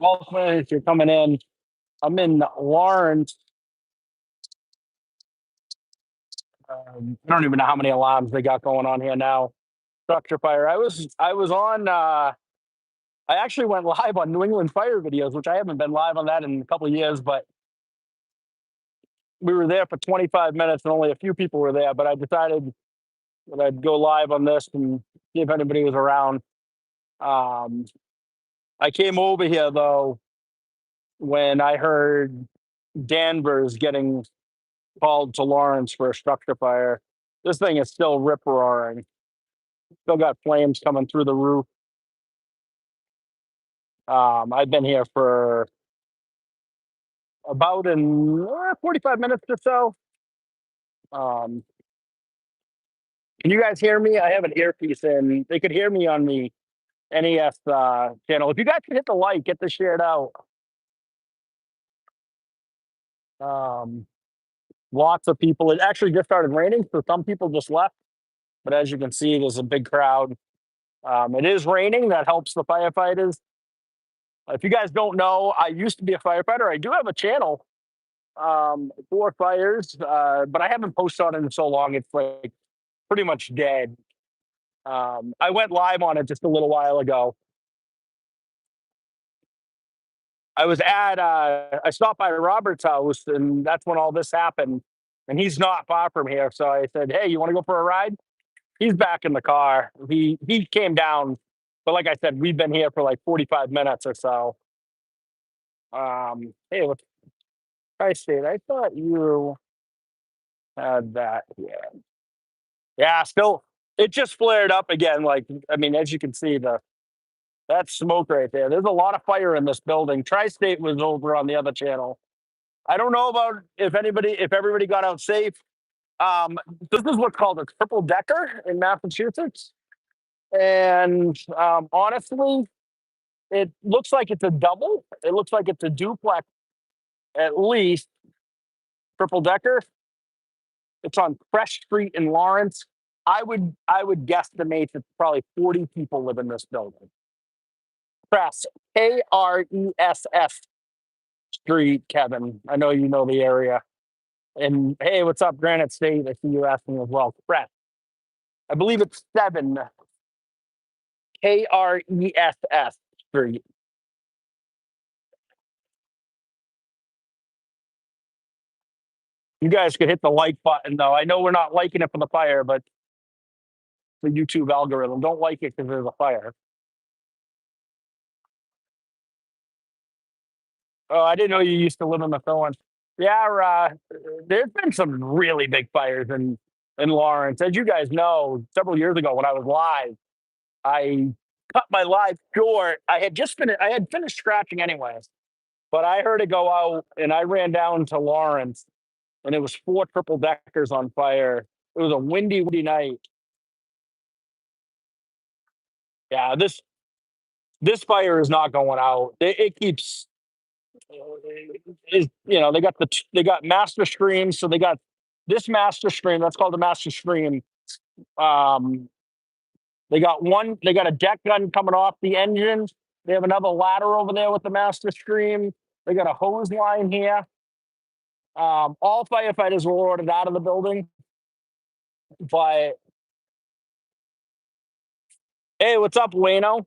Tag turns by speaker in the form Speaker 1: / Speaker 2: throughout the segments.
Speaker 1: Well, if you're coming in, I'm in Lawrence. I don't even know how many alarms they got going on here now. Structure fire. I was on. I actually went live on New England fire videos, which I haven't been live on that in a couple of years. But we were there for 25 minutes, and only a few people were there. But I decided that I'd go live on this and see if anybody was around. Um, I came over here though when I heard Danvers getting called to Lawrence for a structure fire. This thing is still rip roaring. Still got flames coming through the roof. I've been here for about 45 minutes or so. Um, can you guys hear me? I have an earpiece in. They could hear me on the NES channel. If you guys can hit the like, get this shared out. Um, Lots of people. It actually just started raining, so some people just left. But as you can see, there's a big crowd. It is raining. That helps the firefighters. If you guys don't know, I used to be a firefighter. I do have a channel for fires, but I haven't posted on it in so long. It's like pretty much dead. I went live on it just a little while ago. I stopped by Robert's house, and that's when all this happened. And he's not far from here, so I said, "Hey, you want to go for a ride?" He's back in the car. He came down, but like I said, we've been here for like 45 minutes or so. Hey, what's Tri-State? I thought you had that. Yeah, still, it just flared up again. Like, I mean, as you can see, that's smoke right there. There's a lot of fire in this building. Tri-State was over on the other channel. I don't know about if everybody got out safe. This is what's called a triple decker in Massachusetts, and honestly, it looks like it's a double. It looks like it's a duplex, at least triple decker. It's on Fresh Street in Lawrence. I would guesstimate that probably 40 people live in this building. Press, Kress Street, Kevin. I know you know the area. And hey, what's up, Granite State? I see you asking as well. Press. I believe it's 7 Kress Street. You guys could hit the like button though. I know we're not liking it for the fire, but the YouTube algorithm, don't like it because there's a fire. Oh, I didn't know you used to live in the Phillips. Yeah, there's been some really big fires in Lawrence. As you guys know, several years ago when I was live, I cut my live short. I had finished scratching anyways, but I heard it go out and I ran down to Lawrence and it was 4 triple deckers on fire. It was a windy, windy night. Yeah, this fire is not going out. It keeps is they got master streams, so they got this master stream that's called the master stream. um they got a deck gun coming off the engine. They have another ladder over there with the master stream. They got a hose line here. All firefighters were ordered out of the building, but hey, what's up, Wayno?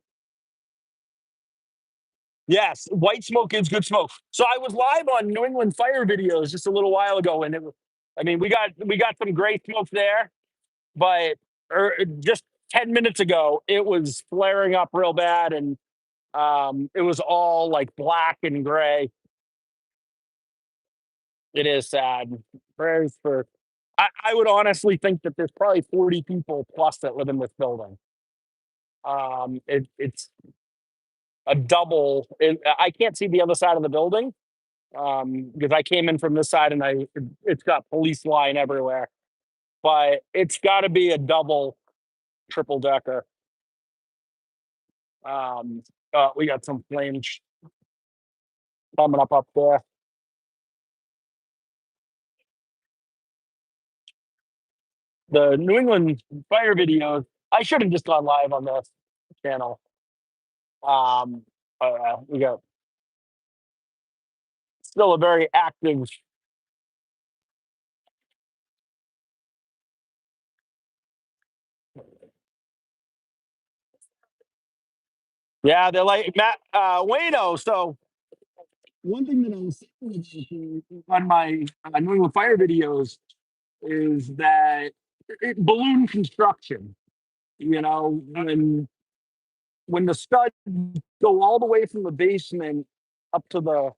Speaker 1: Yes, white smoke is good smoke. So I was live on New England fire videos just a little while ago, and I mean, we got some great smoke there, but just 10 minutes ago, it was flaring up real bad, and it was all like black and gray. It is sad. Prayers for. I would honestly think that there's probably 40 people plus that live in this building. It's a double. I can't see the other side of the building because I came in from this side and it's got police line everywhere. But it's got to be a double, triple decker. We got some flames coming up there. The New England fire videos. I should have just gone live on this channel. We got still a very active. Yeah, they're like Matt Wayno. So one thing that I was saying on my New England Fire videos is that balloon construction. You know, when the studs go all the way from the basement up to the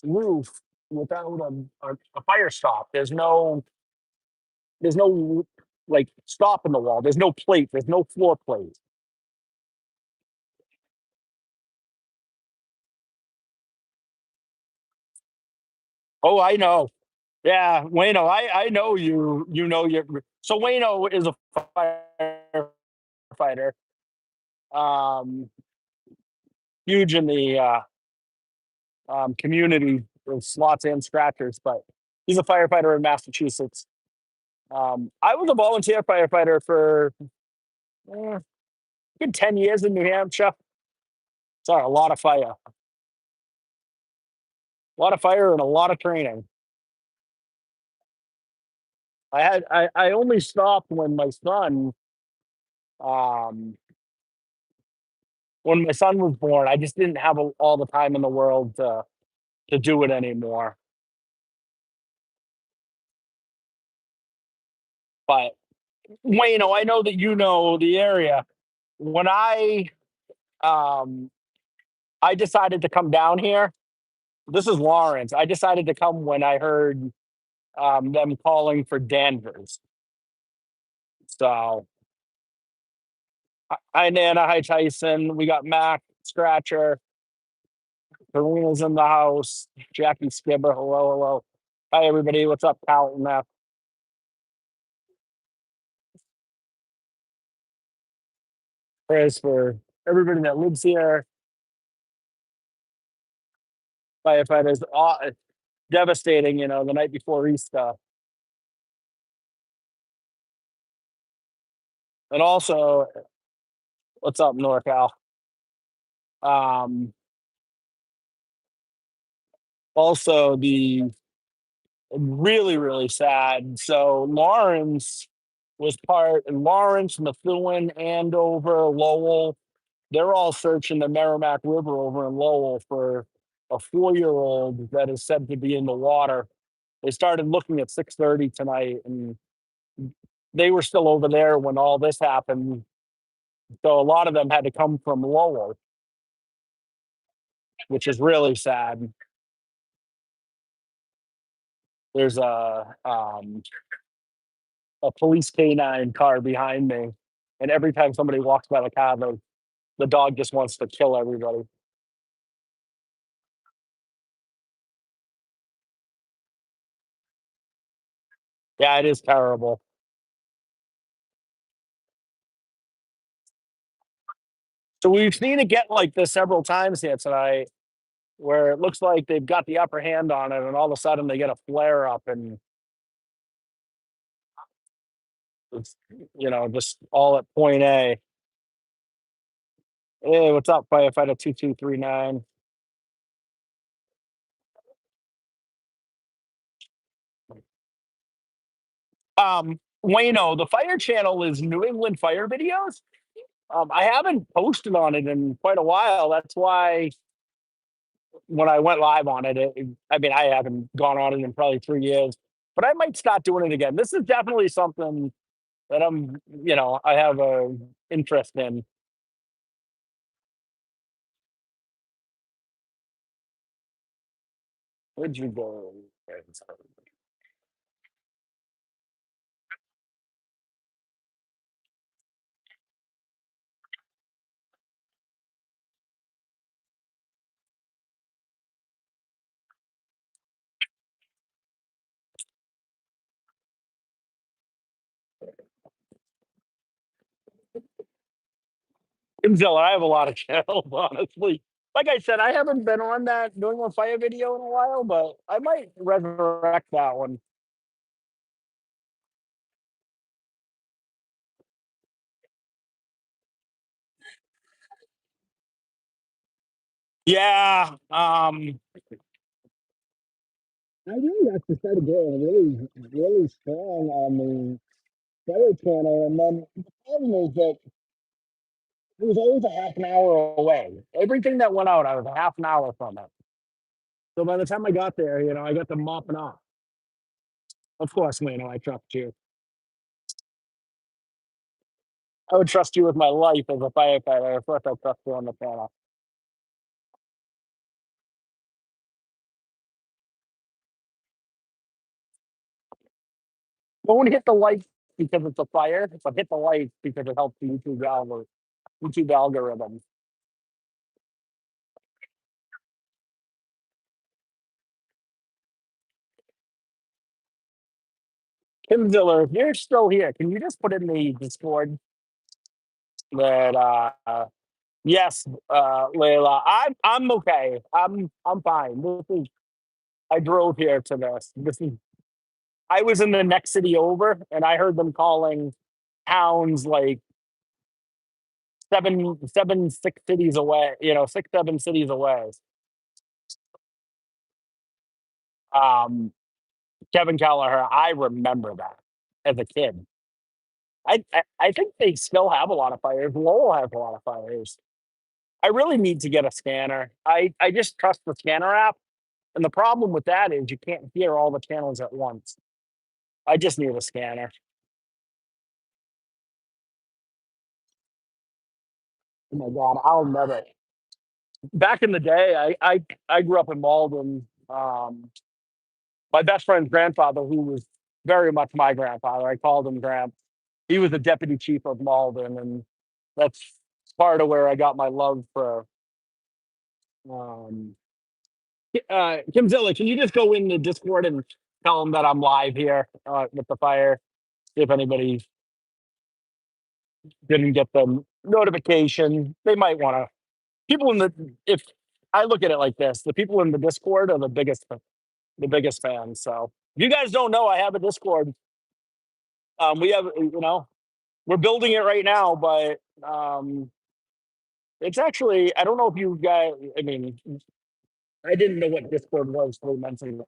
Speaker 1: roof without a fire stop, there's no like stop in the wall. There's no plate. There's no floor plate. Oh, I know. Yeah, Wayno, I know you. You know your. So Wayno is a firefighter. Um, Huge in the community of slots and scratchers, but he's a firefighter in Massachusetts. I was a volunteer firefighter for good 10 years in New Hampshire. Sorry, a lot of fire, and a lot of training. I only stopped um, when my son was born. I just didn't have all the time in the world to do it anymore. But Wayno, I know that you know the area. When um, I decided to come down here, this is Lawrence. I decided to come when I heard them calling for Danvers. So hi Nana, hi Tyson. We got Mac, Scratcher, Karina's in the house, Jackie Skibber, hello, hello. Hi everybody, what's up, Carlton? Prayers for everybody that lives here, firefighters. Devastating, the night before Easter. And also, what's up, NorCal? Um, Also, the really, really sad. So Lawrence, Methuen, Andover, Lowell, they're all searching the Merrimack River over in Lowell for a 4-year-old that is said to be in the water. They started looking at 6:30 tonight, and they were still over there when all this happened. So a lot of them had to come from Lowell, which is really sad. There's a police canine car behind me, and every time somebody walks by the car, the dog just wants to kill everybody. Yeah, it is terrible. So we've seen it get like this several times here tonight, where it looks like they've got the upper hand on it, and all of a sudden they get a flare up, and it's just all at point A. Hey, what's up, firefighter 2239? Wayno, the Fire Channel is New England Fire Videos. I haven't posted on it in quite a while. That's why when I went live on I mean, I haven't gone on it in probably 3 years, but I might start doing it again. This is definitely something that I have a interest in. Where'd you go? Zilla, I have a lot of channels, honestly. Like I said, I haven't been on that doing a fire video in a while, but I might resurrect that one. Yeah. I really actually started getting really, really strong on the Fire Channel, and then the problem is that it was always a half an hour away. Everything that went out, I was a half an hour from it. So by the time I got there, I got to mopping off. Of course, Leno, I trust you. I would trust you with my life as a firefighter. Of course, I trust you on the panel. Don't hit the light because it's a fire, but hit the light because it helps the YouTube algorithm. Kim Ziller, if you're still here, can you just put in the Discord that yes, Layla. I'm okay. I'm fine. I drove here to this. I was in the next city over and I heard them calling towns like six cities away, 6, 7 cities away. Um Kevin Kelleher, I remember that as a kid. I think they still have a lot of fires. Lowell has a lot of fires. I really need to get a scanner. I just trust the scanner app. And the problem with that is you can't hear all the channels at once. I just need a scanner. Oh my God, I'll never. Back in the day, I grew up in Malden. My best friend's grandfather, who was very much my grandfather, I called him Gramp. He was the deputy chief of Malden, and that's part of where I got my love for um, Kim Zilla, can you just go in the Discord and tell them that I'm live here with the fire? See if anybody didn't get the notification. They might want to. People in the if I look at it like this, the people in the Discord are the biggest fans. So if you guys don't know, I have a Discord. We have we're building it right now, but it's actually I don't know if you guys. I mean, I didn't know what Discord was 3 months ago.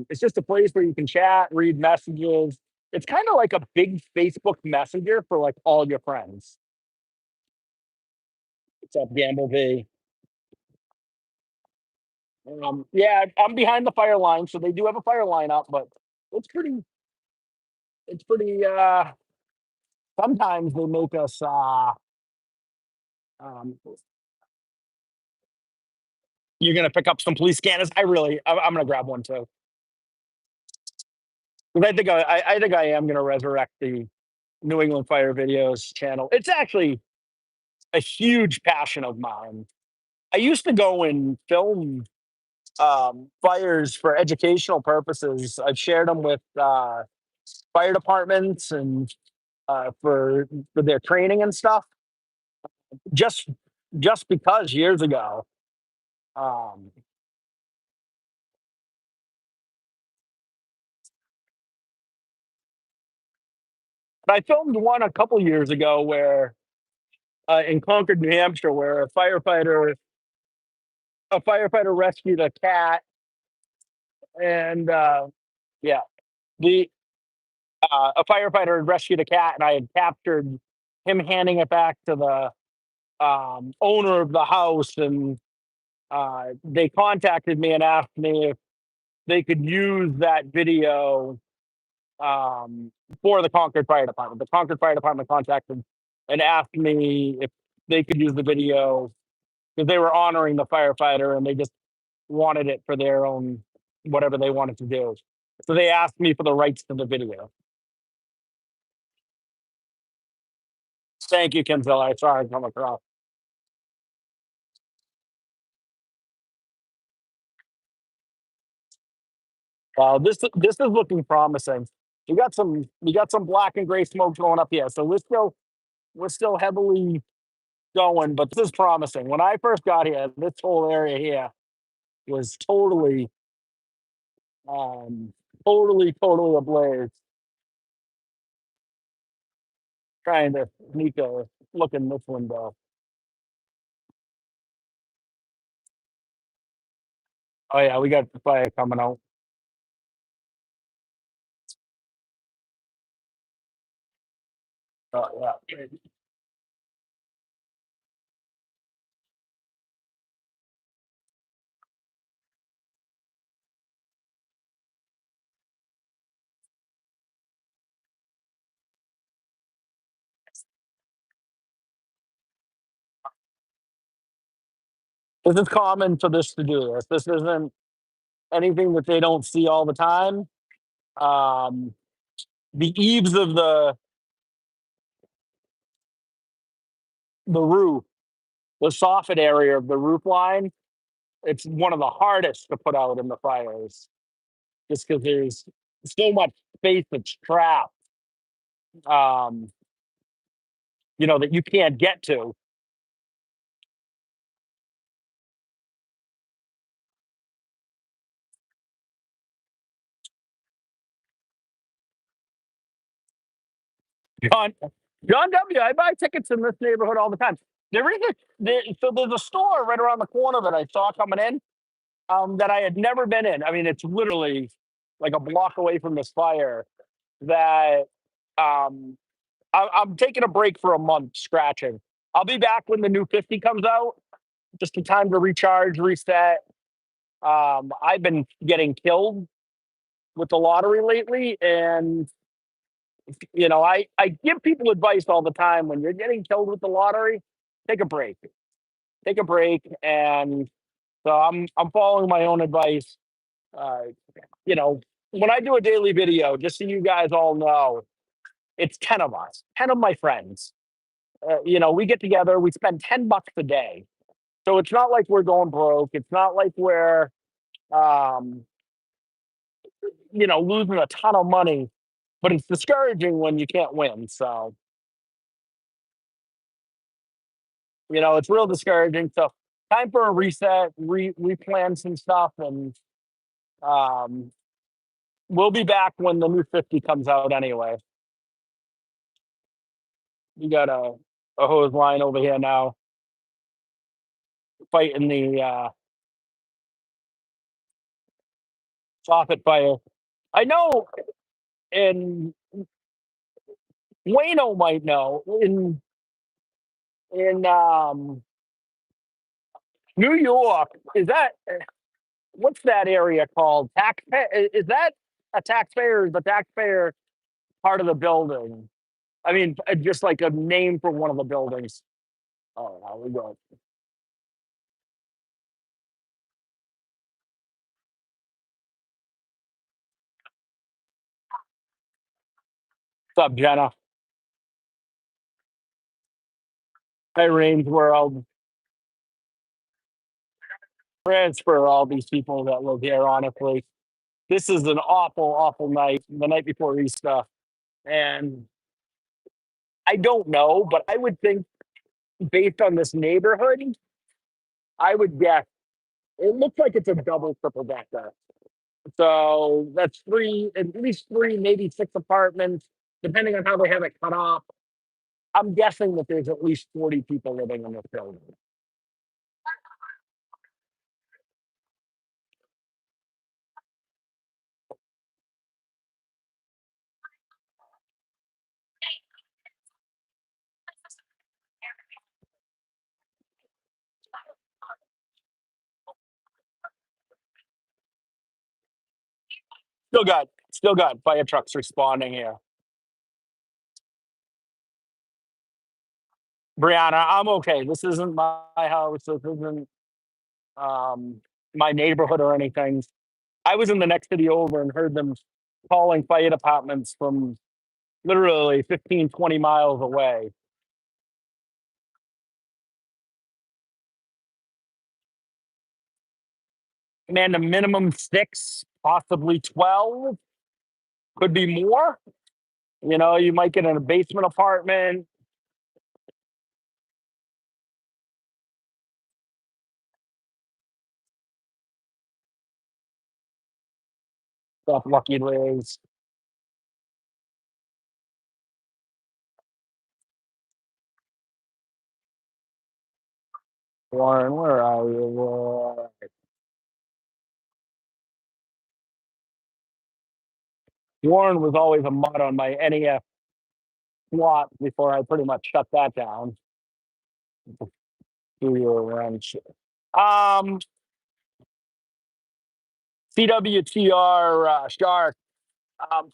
Speaker 1: It's just a place where you can chat, read messages. It's kind of like a big Facebook Messenger for like all your friends. What's up, Gamble V? Yeah, I'm behind the fire line, so they do have a fire line up, but it's pretty. It's pretty. Sometimes they make us. Um, you're gonna pick up some police scanners. I'm gonna grab one too. 'Cause I think I am gonna resurrect the New England Fire Videos channel. It's actually a huge passion of mine. I used to go and film fires for educational purposes. I've shared them with fire departments and for their training and stuff. Just just because years ago, um, but I filmed one a couple years ago where in Concord, New Hampshire, where a firefighter rescued a cat, and yeah, the a firefighter had rescued a cat, and I had captured him handing it back to the owner of the house, and they contacted me and asked me if they could use that video um, for the Concord Fire Department. The Concord Fire Department contacted and asked me if they could use the video because they were honoring the firefighter and they just wanted it for their own whatever they wanted to do. So they asked me for the rights to the video. Thank you, Kenzel. I saw it come across. This is looking promising. We got some black and gray smoke going up here, so we're still heavily going, but this is promising. When I first got here, this whole area here was um, totally ablaze. Trying to sneak a look in this window. Oh yeah, we got the fire coming out. Yeah. This is common for this to do this. This isn't anything that they don't see all the time. Um, the eaves of the roof, the soffit area of the roof line, it's one of the hardest to put out in the fires, just because there's so much space that's trapped, um, that you can't get to. John, John W. I buy tickets in this neighborhood all the time. So there's a store right around the corner that I saw coming in, that I had never been in. I mean, it's literally like a block away from this fire. That um, I'm taking a break for a month scratching. I'll be back when the new 50 comes out. Just in time to recharge, reset. I've been getting killed with the lottery lately, and I give people advice all the time when you're getting killed with the lottery, take a break. Take a break, and so I'm following my own advice. Uh, you know, when I do a daily video, just so you guys all know, it's 10 of us, 10 of my friends. We get together, we spend $10 a day. So it's not like we're going broke. It's not like we're, um, losing a ton of money, but it's discouraging when you can't win. So, it's real discouraging. So time for a reset, replan some stuff, and um, we'll be back when the new 50 comes out anyway. We got a hose line over here now fighting the soffit fire. I know, and Wayno might know, in New York. What's that area called? Taxpayer? Is that a taxpayer? Is the taxpayer part of the building? I mean, just like a name for one of the buildings. Oh, now we go. What's up, Jenna? Hey, Rains World. Prayers for all these people that live here, honestly. This is an awful, awful night, the night before Easter. And I don't know, but I would think, based on this neighborhood, I would guess it looks like it's a double, triple decker. So that's three, at least three, maybe six apartments, depending on how they have it cut off. I'm guessing that there's at least 40 people living in this building. Still got fire trucks responding here. Brianna, I'm okay. This isn't my house. This isn't um, my neighborhood or anything. I was in the next city over and heard them calling fire departments from literally 15, 20 miles away. Man, the minimum six, possibly 12, could be more. You might get in a basement apartment. Stuff Lucky Liz. Warren, where are you? Warren was always a mud on my NES slot before I pretty much shut that down. Do your wrench. Um, CWTR Shark.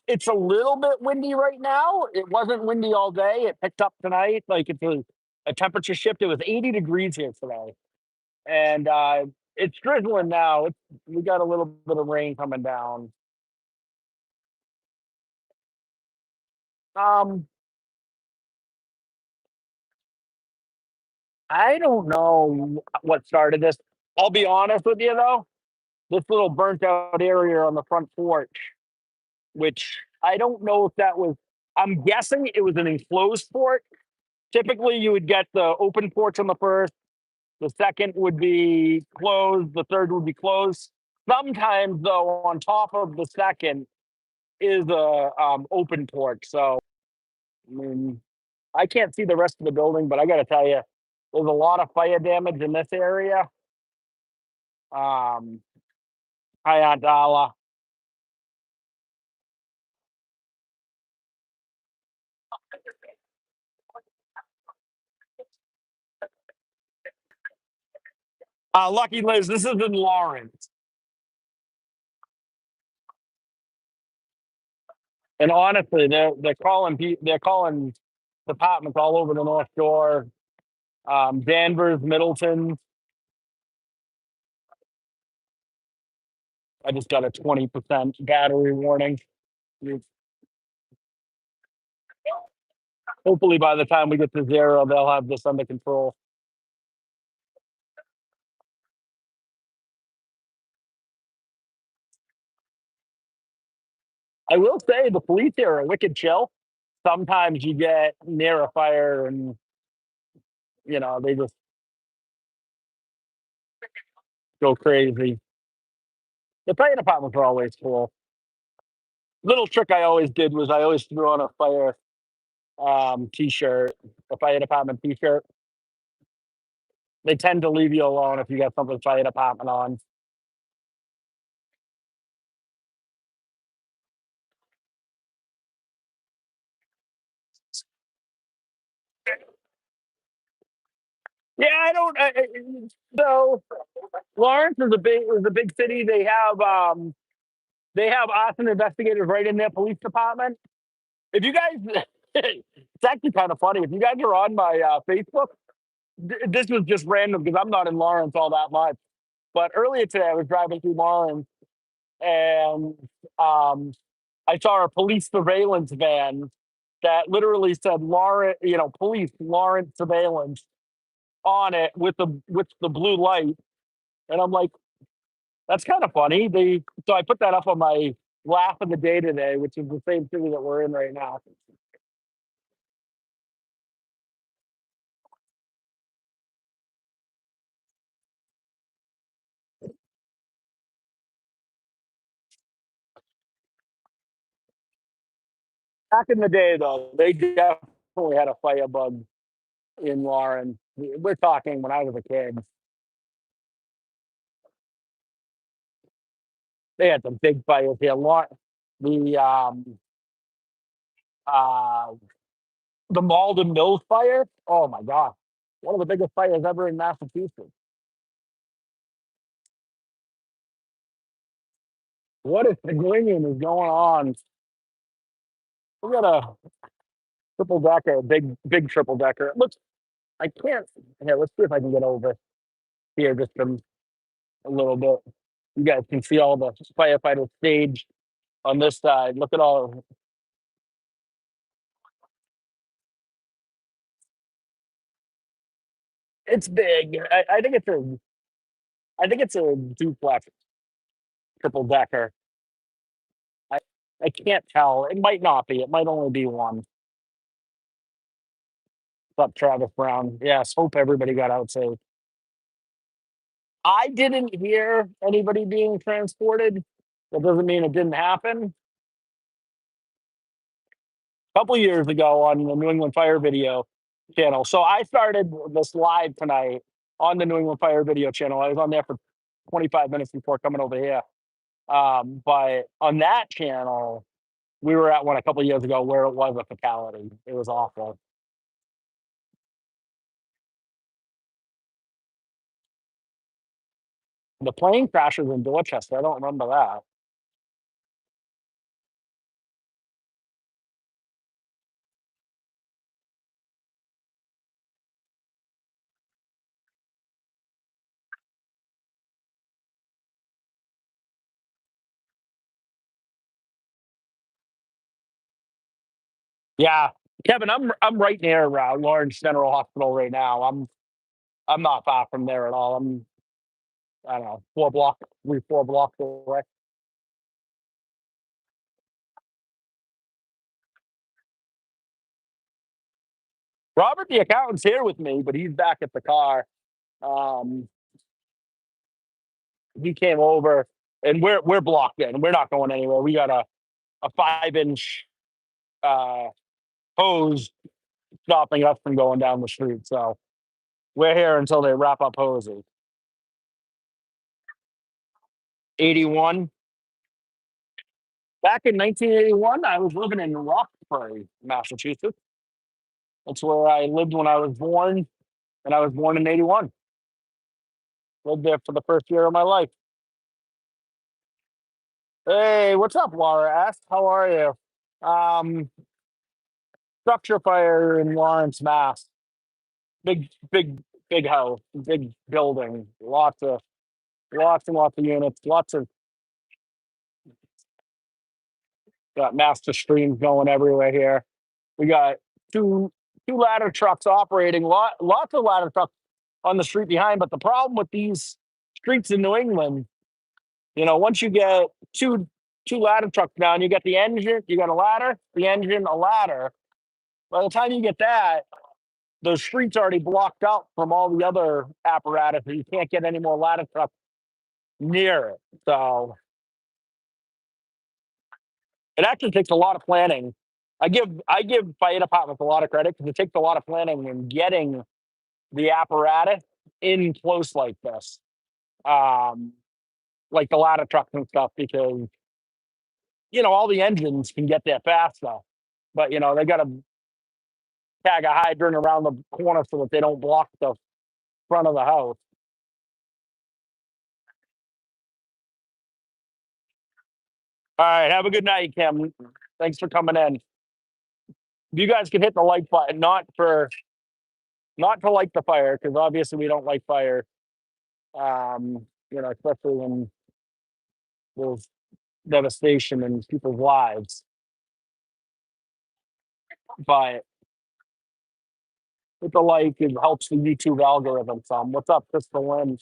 Speaker 1: It's a little bit windy right now. It wasn't windy all day. It picked up tonight. Like it's a temperature shift. It was 80 degrees here today, and it's drizzling now. We got a little bit of rain coming down. Um, I don't know what started this. I'll be honest with you though. This little burnt out area on the front porch, which I don't know if that was. I'm guessing it was an enclosed porch. Typically, you would get the open porch on the first. The second would be closed. The third would be closed. Sometimes, though, on top of the second is a open porch. So, I mean, I can't see the rest of the building, but I got to tell you, there's a lot of fire damage in this area. Hi, Aunt Dala. Lucky Liz, this is in Lawrence. And honestly, they're calling departments all over the North Shore, Danvers, Middleton. I just got a 20% battery warning. Hopefully, by the time we get to zero, they'll have this under control. I will say the police here are wicked chill. Sometimes you get near a fire and they just go crazy. The fire departments are always cool. Little trick I always did was I always threw on a fire t-shirt, a fire department t-shirt. They tend to leave you alone if you got something fire department on. Yeah, I don't. So Lawrence is a big city. They have arson investigators right in their police department. If you guys, it's actually kind of funny. If you guys are on my Facebook, this was just random because I'm not in Lawrence all that much. But earlier today, I was driving through Lawrence and I saw a police surveillance van that literally said Lawrence, police Lawrence surveillance on it with the blue light, and I'm like, that's kind of funny. So I put that up on my laugh of the day today, which is the same city that we're in right now. Back in the day, though, they definitely had a firebug in Lawrence. We're talking when I was a kid. They had some big fires here. The uh, the Malden Mills fire. Oh my god, one of the biggest fires ever in Massachusetts. What is ringing is going on? We got a triple decker, a big triple decker. It looks. I can't. Here, let's see if I can get over here just a little bit. You guys can see all the firefighter stage on this side. Look at all. It's big. I think it's a duplex triple decker. I I can't tell. It might not be. It might only be one. What's up, Travis Brown? Yes. Hope everybody got out safe. I didn't hear anybody being transported. That doesn't mean it didn't happen. A couple years ago on the New England Fire Video channel. So I started this live tonight on the New England Fire Video channel. I was on there for 25 minutes before coming over here. But on that channel, We were at one a couple of years ago where it was a fatality. It was awful. The plane crashes in Dorchester. I don't remember that. Yeah, Kevin, I'm right near Lawrence General Hospital right now. I'm not far from there at all. I don't know 4 blocks away. Robert, the accountant's here with me, but he's back at the car. Um, he came over, and we're blocked in. We're not going anywhere. We got a 5 inch uh, hose stopping us from going down the street. So we're here until they wrap up hoses. 81. Back in 1981, I was living in Roxbury, Massachusetts. That's where I lived when I was born, and I was born in 81. Lived there for the first year of my life. Hey, what's up, Laura S? How are you? Um, Structure fire in Lawrence, Mass. Big, big, big house, big building, lots and lots of units, lots of got master streams going everywhere here. We got two ladder trucks operating, lots of ladder trucks on the street behind. But the problem with these streets in New England, once you get two ladder trucks down, you got the engine, you got a ladder, the engine, a ladder. By the time you get that, the street's already blocked out from all the other apparatus, and you can't get any more ladder trucks near it. So it actually takes a lot of planning. I give fire departments a lot of credit because it takes a lot of planning in getting the apparatus in close like this, um, like the ladder trucks and stuff, because all the engines can get there faster, but they got to tag a hydrant around the corner so that they don't block the front of the house. All right, have a good night, Kim. Thanks for coming in. You guys can hit the like button, not to like the fire, because obviously we don't like fire. Especially when there's devastation in people's lives. But hit the like, it helps the YouTube algorithm some. What's up, Crystal Lynn?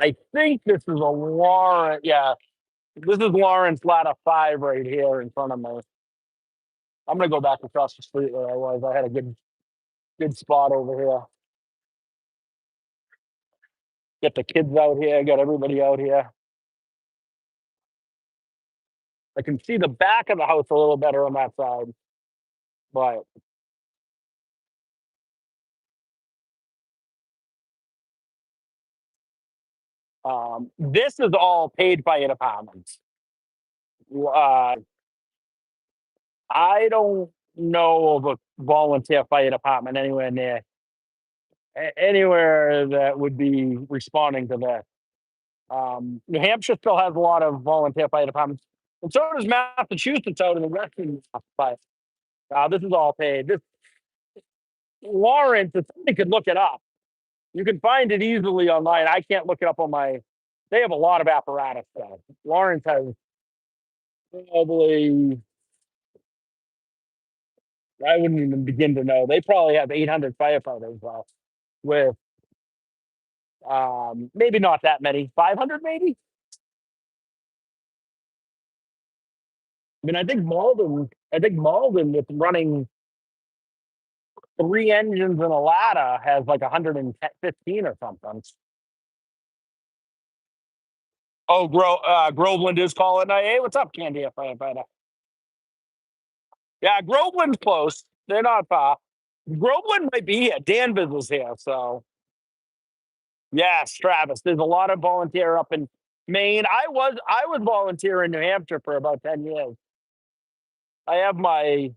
Speaker 1: I think this is a Lawrence. Yeah, this is Lawrence Ladder 5 right here in front of me. I'm gonna go back across the street where I was. I had a good spot over here. Get the kids out here, got everybody out here. I can see the back of the house a little better on that side. But this is all paid by departments. Uh, I don't know of a volunteer fire department anywhere that would be responding to this. New Hampshire still has a lot of volunteer fire departments, and so does Massachusetts out in the western. But this is all paid. This Lawrence, if somebody could look it up, you can find it easily online. I can't look it up on my. They have a lot of apparatus stuff. Lawrence has probably. I wouldn't even begin to know. They probably have 800 firefighters, with maybe not that many, 500 maybe. I mean, I think Malden with running 3 engines and a ladder has like 115 or something. Oh, Groveland is calling. Hey, what's up, Candy firefighter? Yeah, Groveland's close. They're not far. Groveland might be here. Danvers is here, so yes, Travis. There's a lot of volunteer up in Maine. I was volunteering in New Hampshire for about 10 years. I have my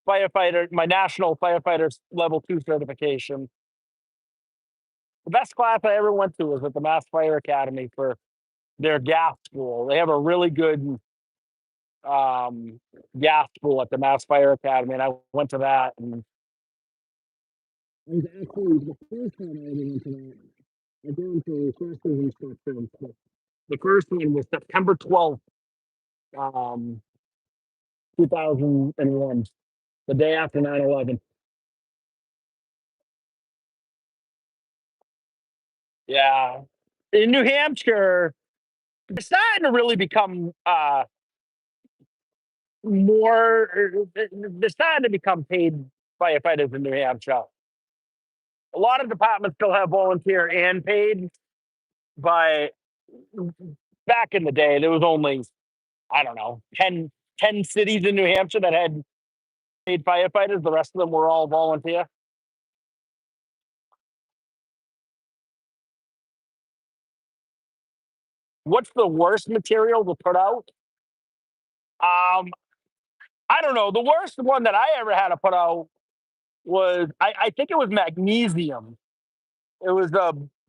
Speaker 1: national firefighter level 2 certification. The best class I ever went to was at the Mass Fire Academy for their gas school. They have a really good um, gas school at the Mass Fire Academy, and I went to that. And it was actually the first time I ever went to that. I gone to classes and stuff then. But the first one was September 12th, 2001, the day after 9/11. Yeah. In New Hampshire, they're starting to really become they're starting to become paid firefighters in New Hampshire. A lot of departments still have volunteer and paid, but back in the day, there was only, I don't know, ten cities in New Hampshire that had paid firefighters. The rest of them were all volunteer. What's the worst material to put out? Um, I don't know. The worst one that I ever had to put out was, I think it was magnesium. It was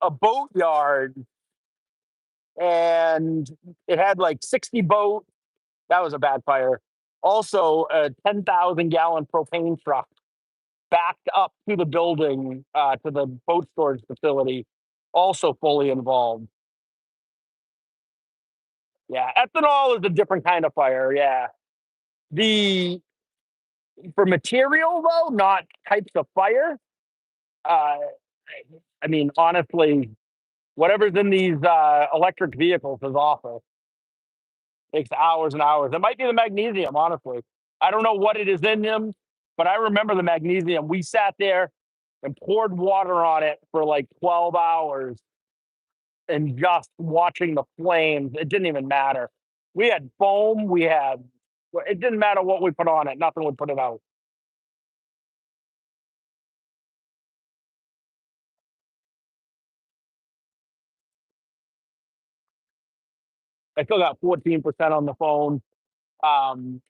Speaker 1: a boat yard, and it had like 60 boats. That was a bad fire. Also, a 10,000-gallon propane truck backed up to the building, to the boat storage facility, also fully involved. Yeah, ethanol is a different kind of fire. Yeah, the for material though, not types of fire. Uh, I mean, honestly, whatever's in these electric vehicles is awful. Takes hours and hours. It might be the magnesium, honestly. I don't know what it is in them, but I remember the magnesium. We sat there and poured water on it for like 12 hours and just watching the flames. It didn't even matter. We had foam, it didn't matter what we put on it, nothing would put it out. I still got 14% on the phone. Um,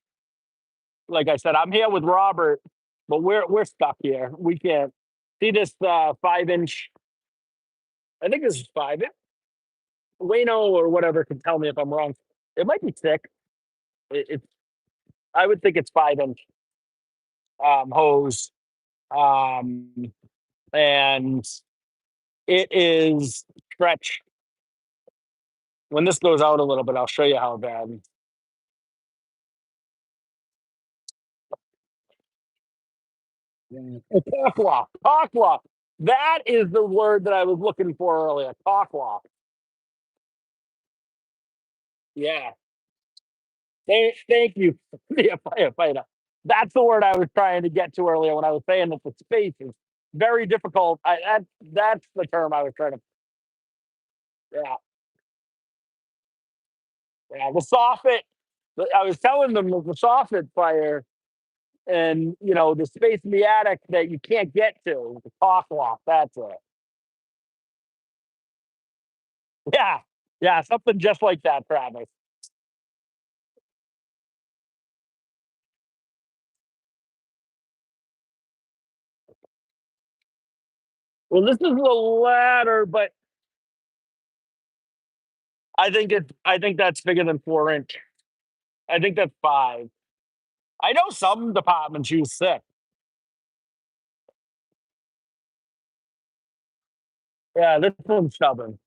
Speaker 1: like I said, I'm here with Robert, but we're stuck here. We can't see this 5 inch. I think this is 5 inch. Wayno or whatever can tell me if I'm wrong. It might be thick. It's I would think it's 5 inch hose. Um, and it is stretch. When this goes out a little bit, I'll show you how bad. Yeah. Oh, talk walk. That is the word that I was looking for earlier. Talk walk. Yeah. Thank you, be a firefighter. That's the word I was trying to get to earlier when I was saying that the space is very difficult. That's the term I was trying to. Yeah, yeah. The soffit. I was telling them the soffit fire, and the space in the attic that you can't get to. The talk walk. That's it. Yeah, yeah. Something just like that, Travis. Well, this is the ladder, but I think that's bigger than 4 inch. I think that's 5. I know some departments use 6. Yeah, this one's stubborn.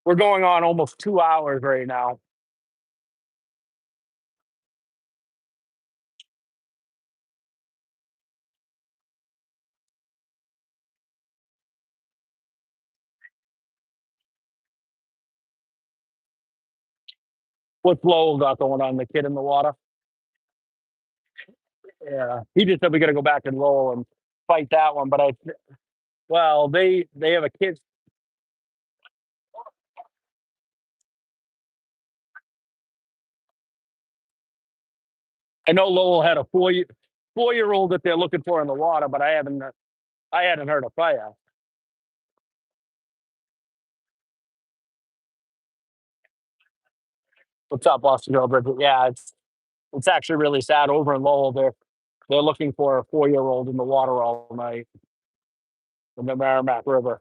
Speaker 1: We're going on almost 2 hours right now. What's Lowell got going on? The kid in the water? Yeah. He just said we got to go back and Lowell and fight that one. But well, they have a kid. I know Lowell had a 4 year. 4-year-old that they're looking for in the water, but I hadn't heard of fire. What's up, Boston Girl Bridget? Yeah, it's actually really sad over in Lowell. They're looking for a 4-year-old in the water all night in the Merrimack River.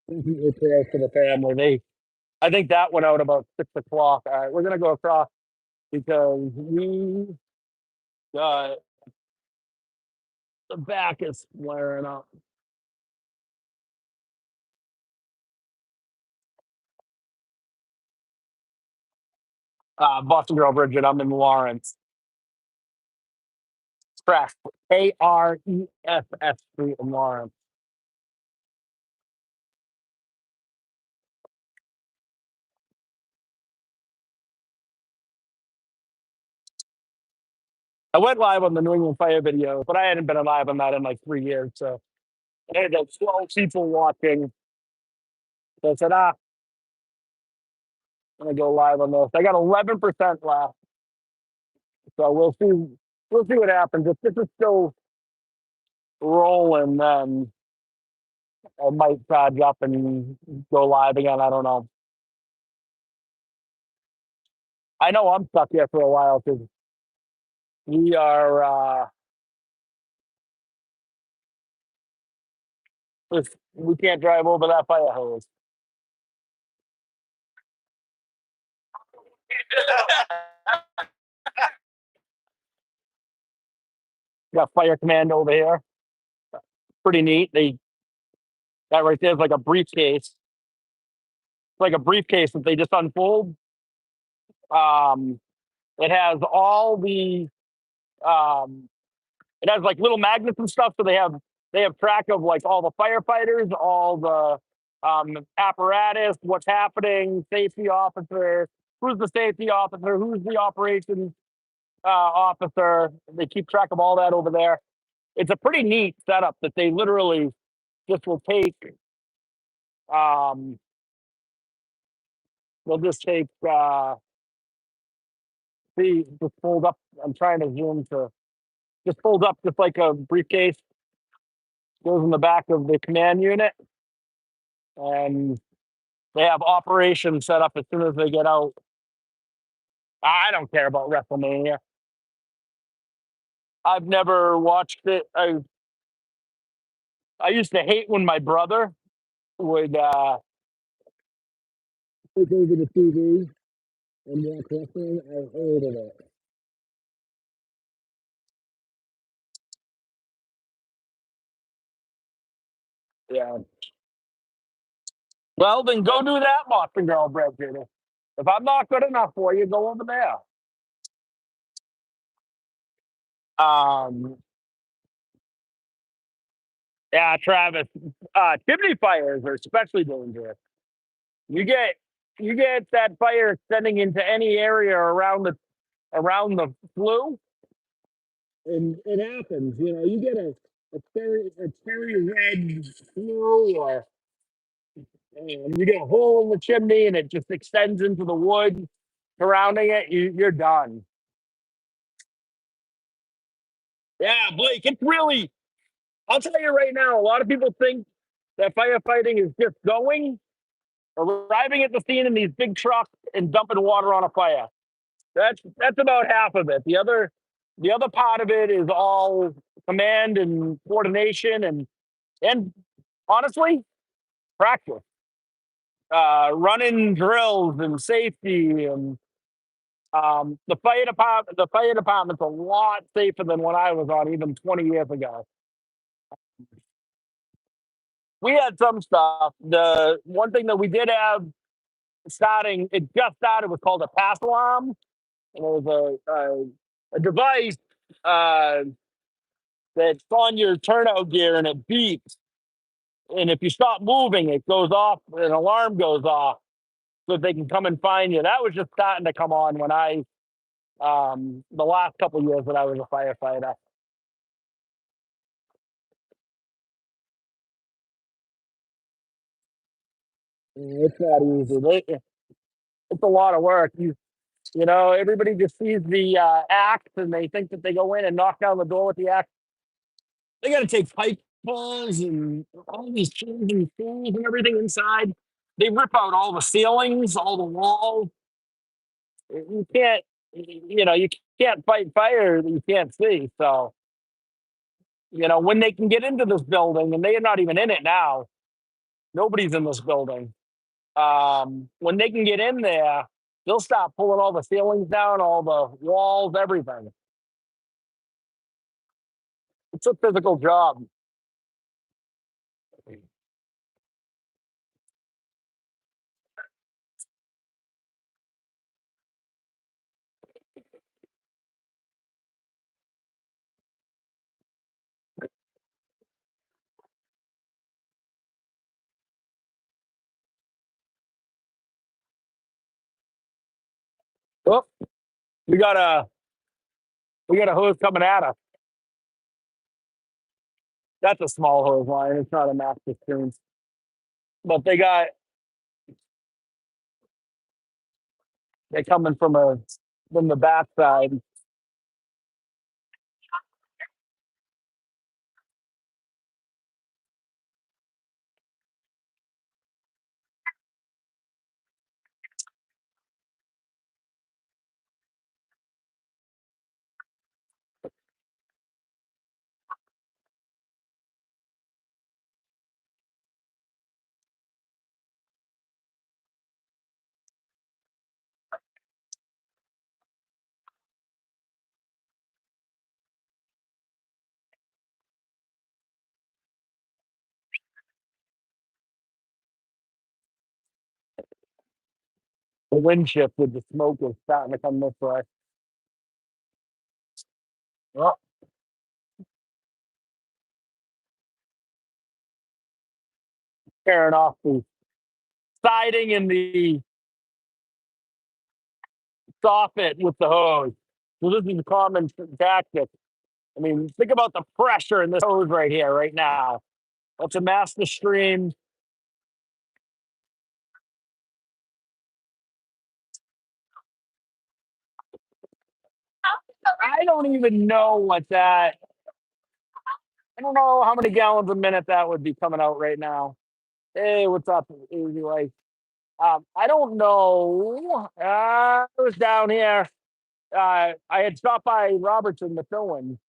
Speaker 1: It's there for the family. I think that went out about 6 o'clock. All right, we're gonna go across because uh, the back is flaring up. Boston Girl Bridget, I'm in Lawrence. Crest, Aress Street in Lawrence. I went live on the New England Fire video, but I hadn't been live on that in like 3 years. So I had like 12 people watching. So I said, I'm gonna go live on this. I got 11% left. So we'll see what happens. If this is still rolling, then I might charge up and go live again. I don't know. I know I'm stuck here for a while because we are we can't drive over that fire hose. Got fire command over here. Pretty neat. That right there is like a briefcase. It's like a briefcase that they just unfold. Um, it has all the um, it has like little magnets and stuff. So they have track of like all the firefighters, all the apparatus, what's happening, safety officer, who's the safety officer, who's the operations officer. They keep track of all that over there. It's a pretty neat setup that they literally just will take. Um, they'll just take just fold up. I'm trying to zoom to just fold up just like a briefcase goes in the back of the command unit, and they have operations set up as soon as they get out. I don't care about WrestleMania. I've never watched it. I used to hate when my brother would take over the TV and watch wrestling. I hated it. Yeah. Well, then go do that, Boston Girl, Bridget. If I'm not good enough for you, go over there. Um, yeah, Travis. Chimney fires are especially dangerous. You get you get that fire extending into any area around the flue, and it happens. You know, you get a cherry red flue, or you get a hole in the chimney, and it just extends into the wood surrounding it. You're done. Yeah, Blake, it's really. I'll tell you right now. A lot of people think that firefighting is just arriving at the scene in these big trucks and dumping water on a fire. That's about half of it. The other part of it is all command and coordination and honestly practice, running drills and safety and the fire department's a lot safer than when I was on even 20 years ago. We had some stuff. The one thing that we did have it just started, was called a pass alarm. And it was a device uh, that's on your turnout gear and it beeps. And if you stop moving, it goes off, an alarm goes off so that they can come and find you. That was just starting to come on when the last couple of years that I was a firefighter. It's not easy. It's a lot of work. Everybody just sees the axe and they think that they go in and knock down the door with the axe. They got to take pipe pulls and all these chains and tools and everything inside. They rip out all the ceilings, all the walls. You can't, you can't fight fire that you can't see. So, when they can get into this building, and they are not even in it now, nobody's in this building. When they can get in there, they'll start pulling all the ceilings down, all the walls, everything. It's a physical job. Oh, we got a we got a hose coming at us. That's a small hose line. It's not a master stream, but they're coming from the back side. The wind shift with the smoke is starting to come this way. Oh, tearing off the siding and the soffit with the hose. So this is a common tactic. I mean, think about the pressure in this hose right here, right now. That's a master stream. I don't even know what that. I don't know how many gallons a minute that would be coming out right now. Hey, what's up, Easy Life? I don't know. I was down here. I had stopped by Robertson to fill in.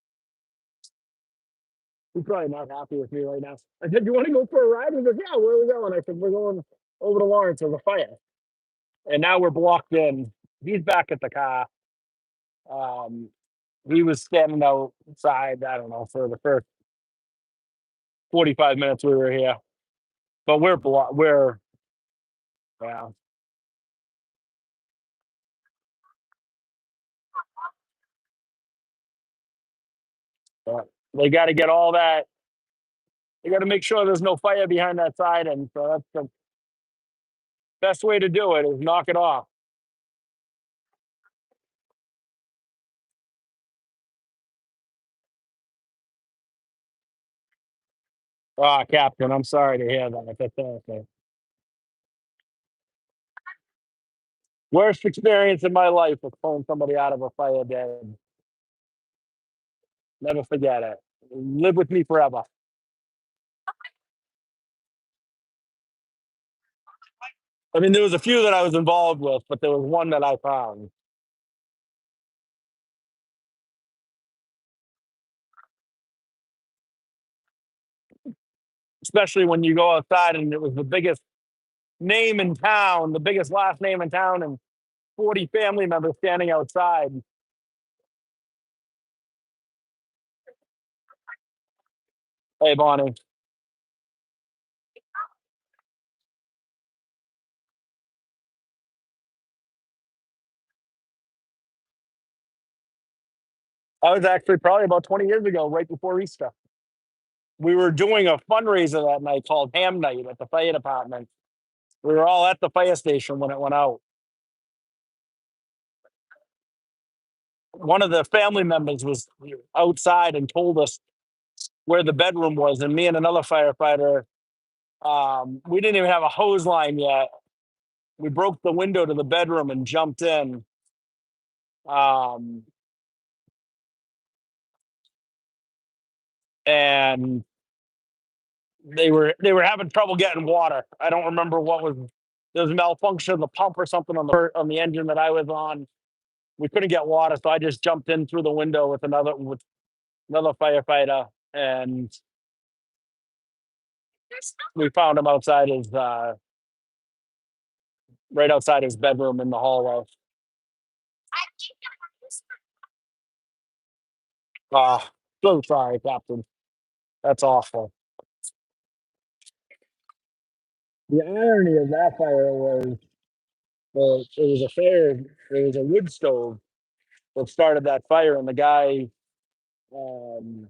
Speaker 1: He's probably not happy with me right now. I said, "You want to go for a ride?" He goes, "Yeah, where are we going?" I said, "We're going over to Lawrence. There's a fire." And now we're blocked in. He's back at the car. Um, he was standing outside, I don't know, for the first 45 minutes we were here. But yeah, yeah. They got to get all that. They got to make sure there's no fire behind that side. And so that's the best way to do it is knock it off. Ah, Captain, I'm sorry to hear that. That's awful. Worst experience in my life was pulling somebody out of a fire dead. Never forget it. Live with me forever. I mean, there was a few that I was involved with, but there was one that I found. Especially when you go outside and it was the biggest name in town, the biggest last name in town, and 40 family members standing outside. Hey, Bonnie. I was actually probably about 20 years ago, right before Easter. We were doing a fundraiser that night called Ham Night at the fire department. We were all at the fire station when it went out. One of the family members was outside and told us where the bedroom was, and me and another firefighter We didn't even have a hose line yet. We broke the window to the bedroom and jumped in. Um, and they were having trouble getting water. I don't remember what was there was a malfunction of the pump or something on the engine that I was on. We couldn't get water, so I just jumped in through the window with another firefighter, and we found him outside his right outside his bedroom in the hallway. Oh, so sorry, Captain. That's awful. The irony of that fire was, well, it was a fire. It was a wood stove that started that fire, and the guy um,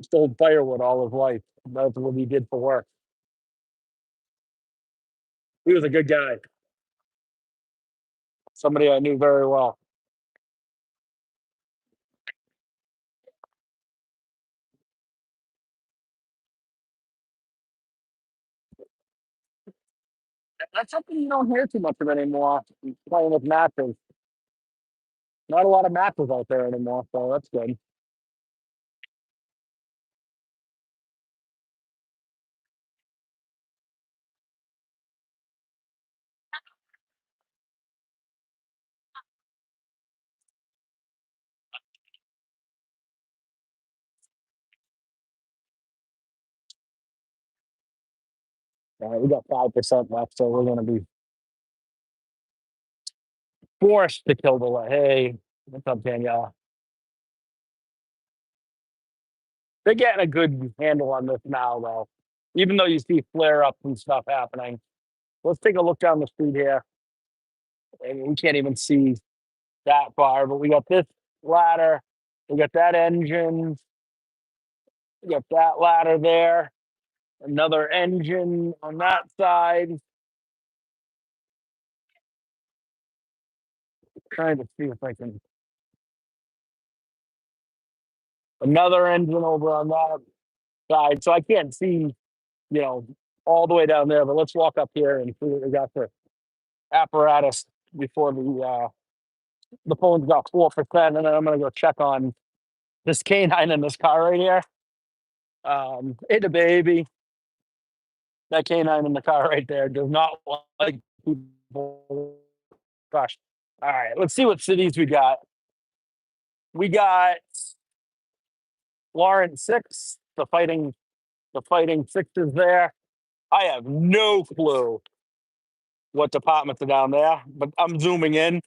Speaker 1: stole firewood all his life. That's what he did for work. He was a good guy, somebody I knew very well. That's something you don't hear too much of anymore. Playing with matches. Not a lot of matches out there anymore, so that's good. We got 5% left, so we're going to be forced to kill the light. Hey, what's up, Danielle? They're getting a good handle on this now, though. Even though you see flare ups and stuff happening. Let's take a look down the street here. And we can't even see that far, but we got this ladder. We got that engine. We got that ladder there. Another engine on that side. Trying to see if I can. Another engine over on that side. So I can't see, all the way down there. But let's walk up here and see what we got for apparatus before the phone's got 4%, and then I'm gonna go check on this canine in this car right here. Hey, the baby. That canine in the car right there does not like people. Gosh. All right, let's see what cities we got. We got Lawrence six, the fighting sixes there. I have no clue what departments are down there, but I'm zooming in.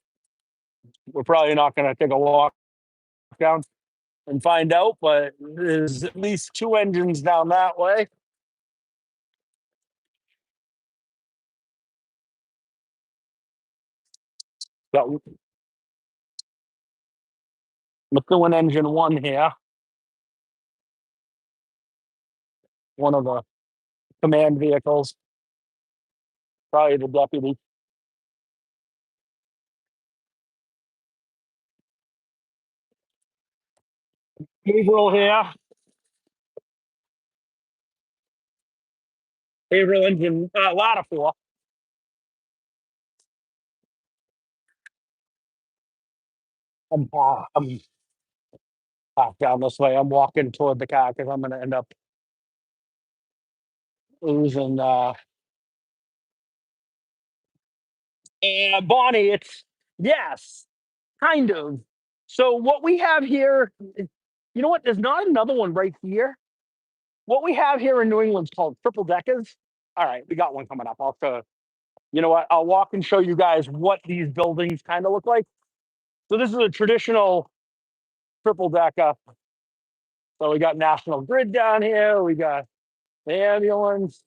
Speaker 1: We're probably not going to take a walk down and find out, but there's at least two engines down that way. Got McLuhan engine one here, one of the command vehicles, probably the deputy. Gabriel here, Gabriel engine, ladder four. I'm parked down this way. I'm walking toward the car because I'm going to end up losing. And Bonnie, it's yes, kind of. So what we have here, you know what? There's not another one right here. What we have here in New England's called triple deckers. All right, we got one coming up. I'll show. You know what? I'll walk and show you guys what these buildings kind of look like. So this is a traditional triple decker. So we got National Grid down here. We got the ambulance.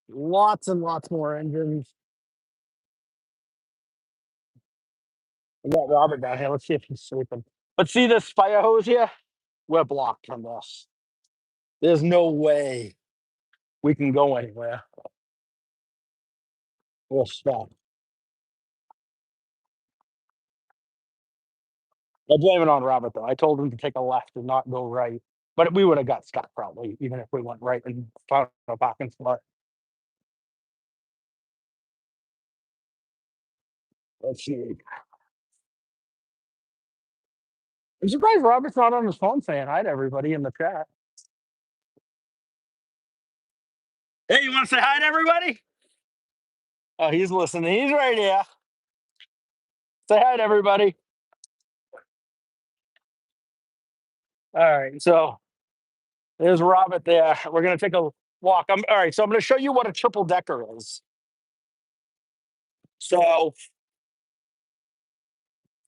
Speaker 1: Lots and lots more engines. We got Robert down here. Let's see if he's sleeping. Let's see this fire hose here. We're blocked from this. There's no way we can go anywhere. We'll stop. I blame it on Robert though. I told him to take a left and not go right. but we would have got stuck probably, even if we went right and found a parking spot. Let's see. I'm surprised Robert's not on his phone saying hi to everybody in the chat. Hey, you want to say hi to everybody? Oh, he's listening. He's right here. Say hi to everybody. All right, so there's Robert there. We're gonna take a walk. All right, so I'm gonna show you what a triple decker is. So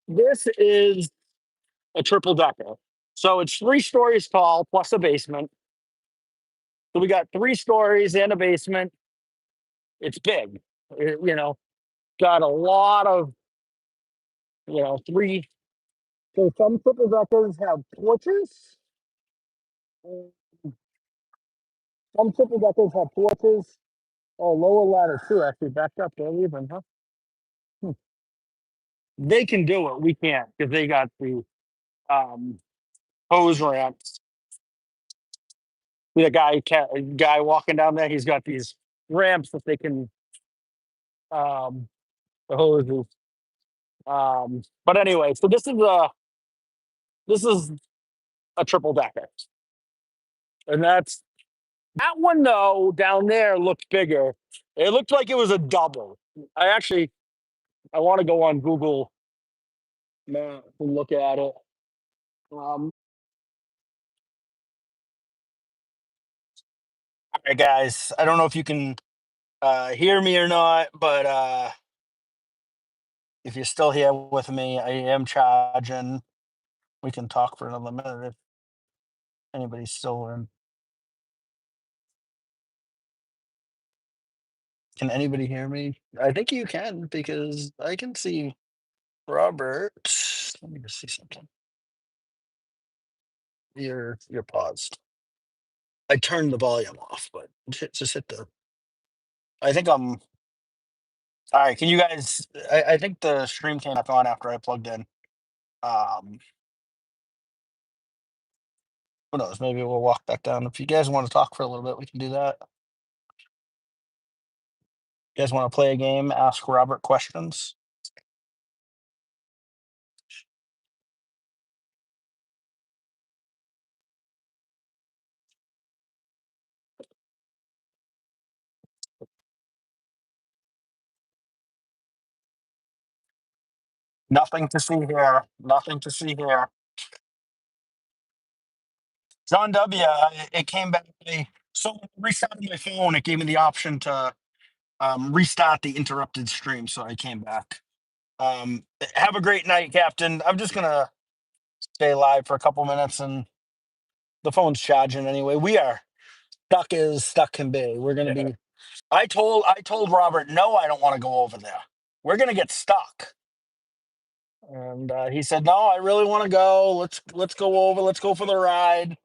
Speaker 1: this is a triple decker. So it's 3 stories tall plus a basement. So we got 3 stories and a basement. It's big. Got a lot of, three. So some triple deckers have porches. and Some triple deckers have porches. Oh, lower ladder too. Actually, backed up there even, huh? Hmm. They can do it. We can't because they got the um, hose ramps. The guy walking down there, he's got these ramps that they can the hoses. But anyway, so this is a triple decker, and that one though down there looked bigger. It looked like it was a double. I want to go on Google Maps and look at it. All right, guys. I don't know if you can hear me or not, but if you're still here with me, I am charging. We can talk for another minute if anybody's still in. Can anybody hear me? I think you can because I can see Robert. Let me just see something. You're paused. I turned the volume off, but just hit the. I think I'm. All right. Can you guys? I think the stream came back on after I plugged in. Um, who knows? Maybe we'll walk back down. If you guys want to talk for a little bit, we can do that. You guys want to play a game? Ask Robert questions. Nothing to see here. Nothing to see here. John W. It came back. So when I restarted my phone, it gave me the option to restart the interrupted stream. So I came back. Have a great night, Captain. I'm just gonna stay live for a couple minutes, and the phone's charging anyway. We are stuck as stuck can be. We're gonna be. I told Robert, no, I don't want to go over there. We're gonna get stuck. And he said, no, I really want to go. Let's go over. Let's go for the ride.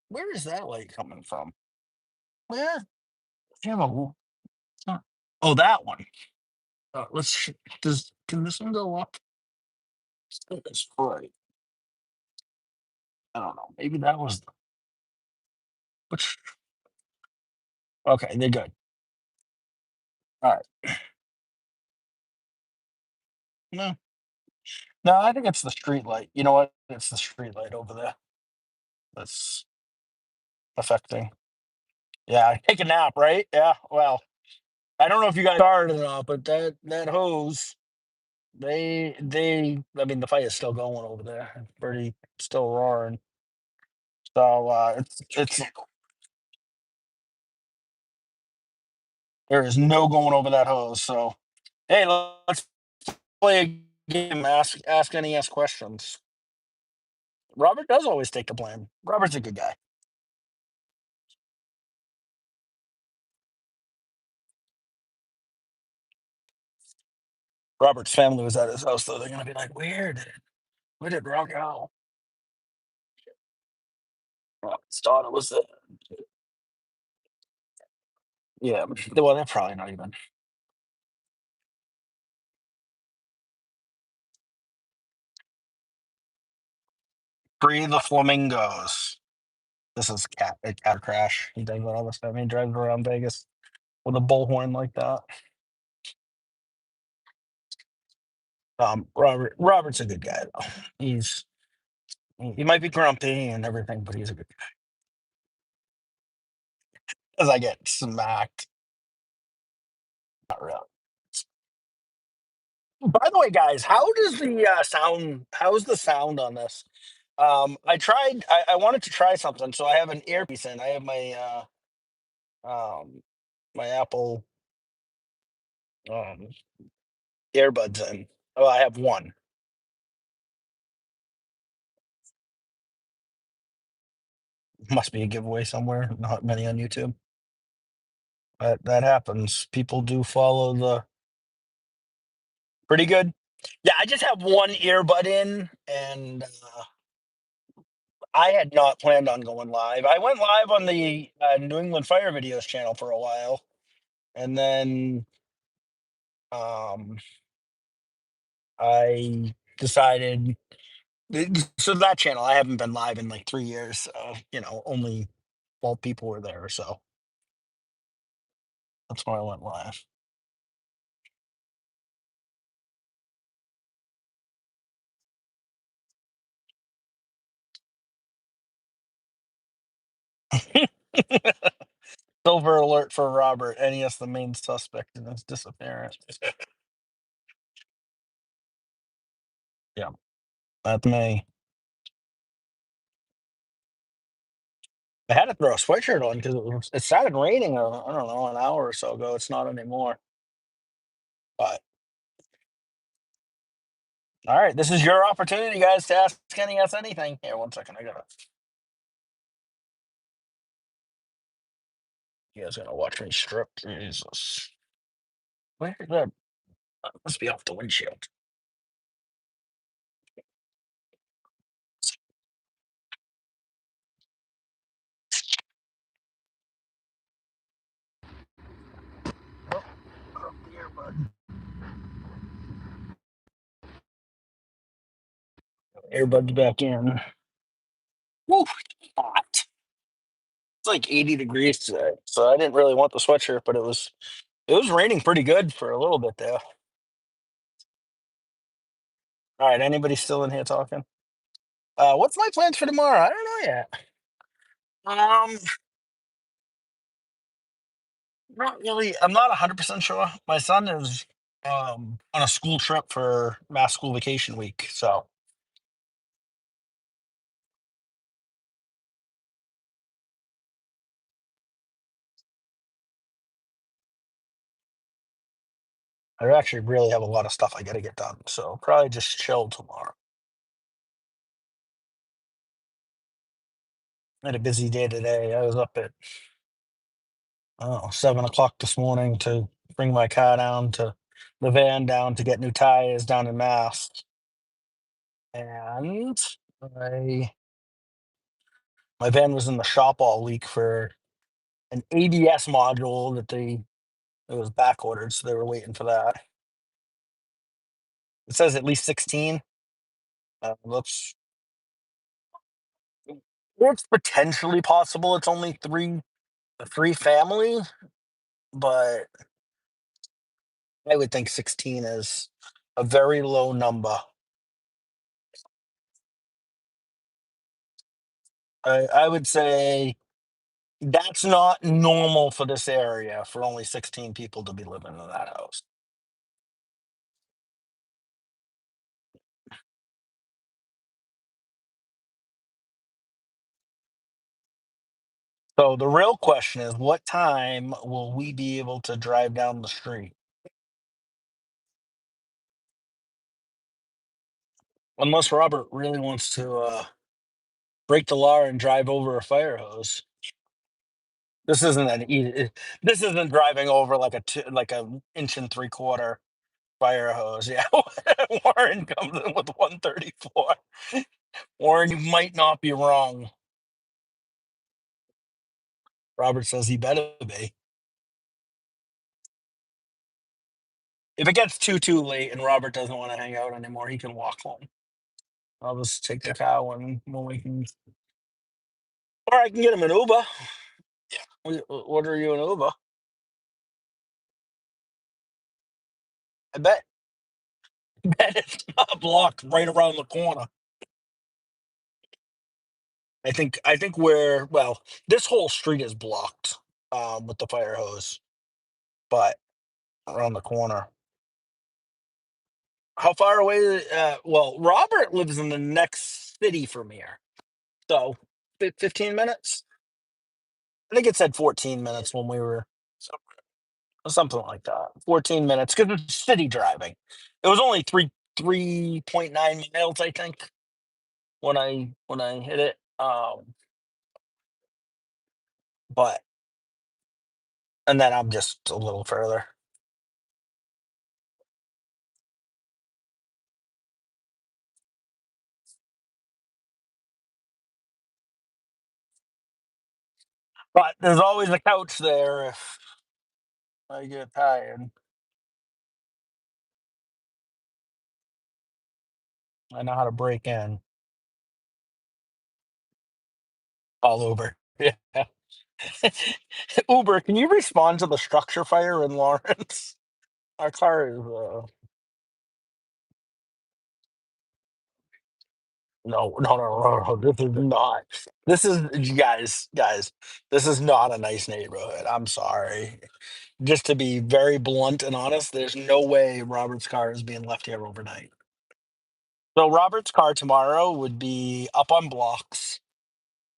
Speaker 1: Where is that light coming from? Where? Do you have oh, that one. Can this one go up? It's right. I don't know. Maybe that was which. Okay, they're good. All right. No, no, I think it's the street light. You know what? It's the street light over there that's affecting. Yeah, take a nap, right? Yeah. Well, I don't know if you guys saw it or not, but that hose, I mean, the fight is still going over there. It's pretty still roaring. So it's there is no going over that hose. So hey, let's play a game. Ask NES questions. Robert does always take the blame. Robert's a good guy. Robert's family was at his house, though. They're gonna be like, where did Rob go? His daughter was there. Yeah, well, they're probably not even. Free the flamingos. This is a cat crash. He does all this stuff. He drives around Vegas with a bullhorn like that. Robert's a good guy though. He might be grumpy and everything, but he's a good guy. As I get smacked. Not really. By the way, guys, how does the sound? How's the sound on this? I tried. I wanted to try something, so I have an earpiece in. I have my Apple um earbuds in. Oh, I have one. Must be a giveaway somewhere. Not many on YouTube. That happens. People do follow the pretty good. Yeah, I just have one earbud in, and I had not planned on going live. I went live on the New England Fire Videos channel for a while, and then um, I decided. So that channel, I haven't been live in like 3 years. So, only 12 people were there, so that's why I went live. Silver alert for Robert. NES, the main suspect in his disappearance. Yeah, that's me. I had to throw a sweatshirt on because it started raining. I don't know, an hour or so ago. It's not anymore. But all right, this is your opportunity, guys, to ask NES anything. Here, one second. I gotta. You guys gonna watch me strip? Jesus. Where the? Must be off the windshield. Oh, broke the earbud. Earbuds back in. Woo, hot. It's like 80 degrees today, so I didn't really want the sweatshirt, but it was raining pretty good for a little bit there. All right, anybody still in here talking? What's my plans for tomorrow? I don't know yet. Um, Not really. I'm not 100% sure. My son is on a school trip for mass school vacation week, so I actually really have a lot of stuff I got to get done. So probably just chill tomorrow. I had a busy day today. I was up at 7 o'clock this morning to bring my car down to the van down to get new tires down in Mass, and I my van was in the shop all week for an ABS module that it was back ordered, so they were waiting for that. It says at least 16. That's it's potentially possible. It's only three family, but I would think 16 is a very low number. I would say that's not normal for this area for only 16 people to be living in that house. So the real question is, what time will we be able to drive down the street? Unless Robert really wants to break the law and drive over a fire hose. This isn't an easy. This isn't driving over like a inch and three quarter fire hose. Yeah, Warren comes in with 134. Warren, you might not be wrong. Robert says he better be. If it gets too late and Robert doesn't want to hang out anymore, he can walk home. I'll just take the car when we can, or I can get him an Uber. We order you an Uber. I bet, bet it's not blocked right around the corner. I think we're well. This whole street is blocked with the fire hose, but around the corner. How far away? Well, Robert lives in the next city from here, so 15 minutes. I think it said 14 minutes when we were something like that. 14 minutes because it's city driving. It was only 3.9 miles, I think, when I hit it. But and then I'm just a little further. But there's always a couch there if I get tired. I know how to break in all over. Yeah. Uber, can you respond to the structure fire in Lawrence? Our car is no. This is not. This is guys. This is not a nice neighborhood. I'm sorry. Just to be very blunt and honest, there's no way Robert's car is being left here overnight. So Robert's car tomorrow would be up on blocks,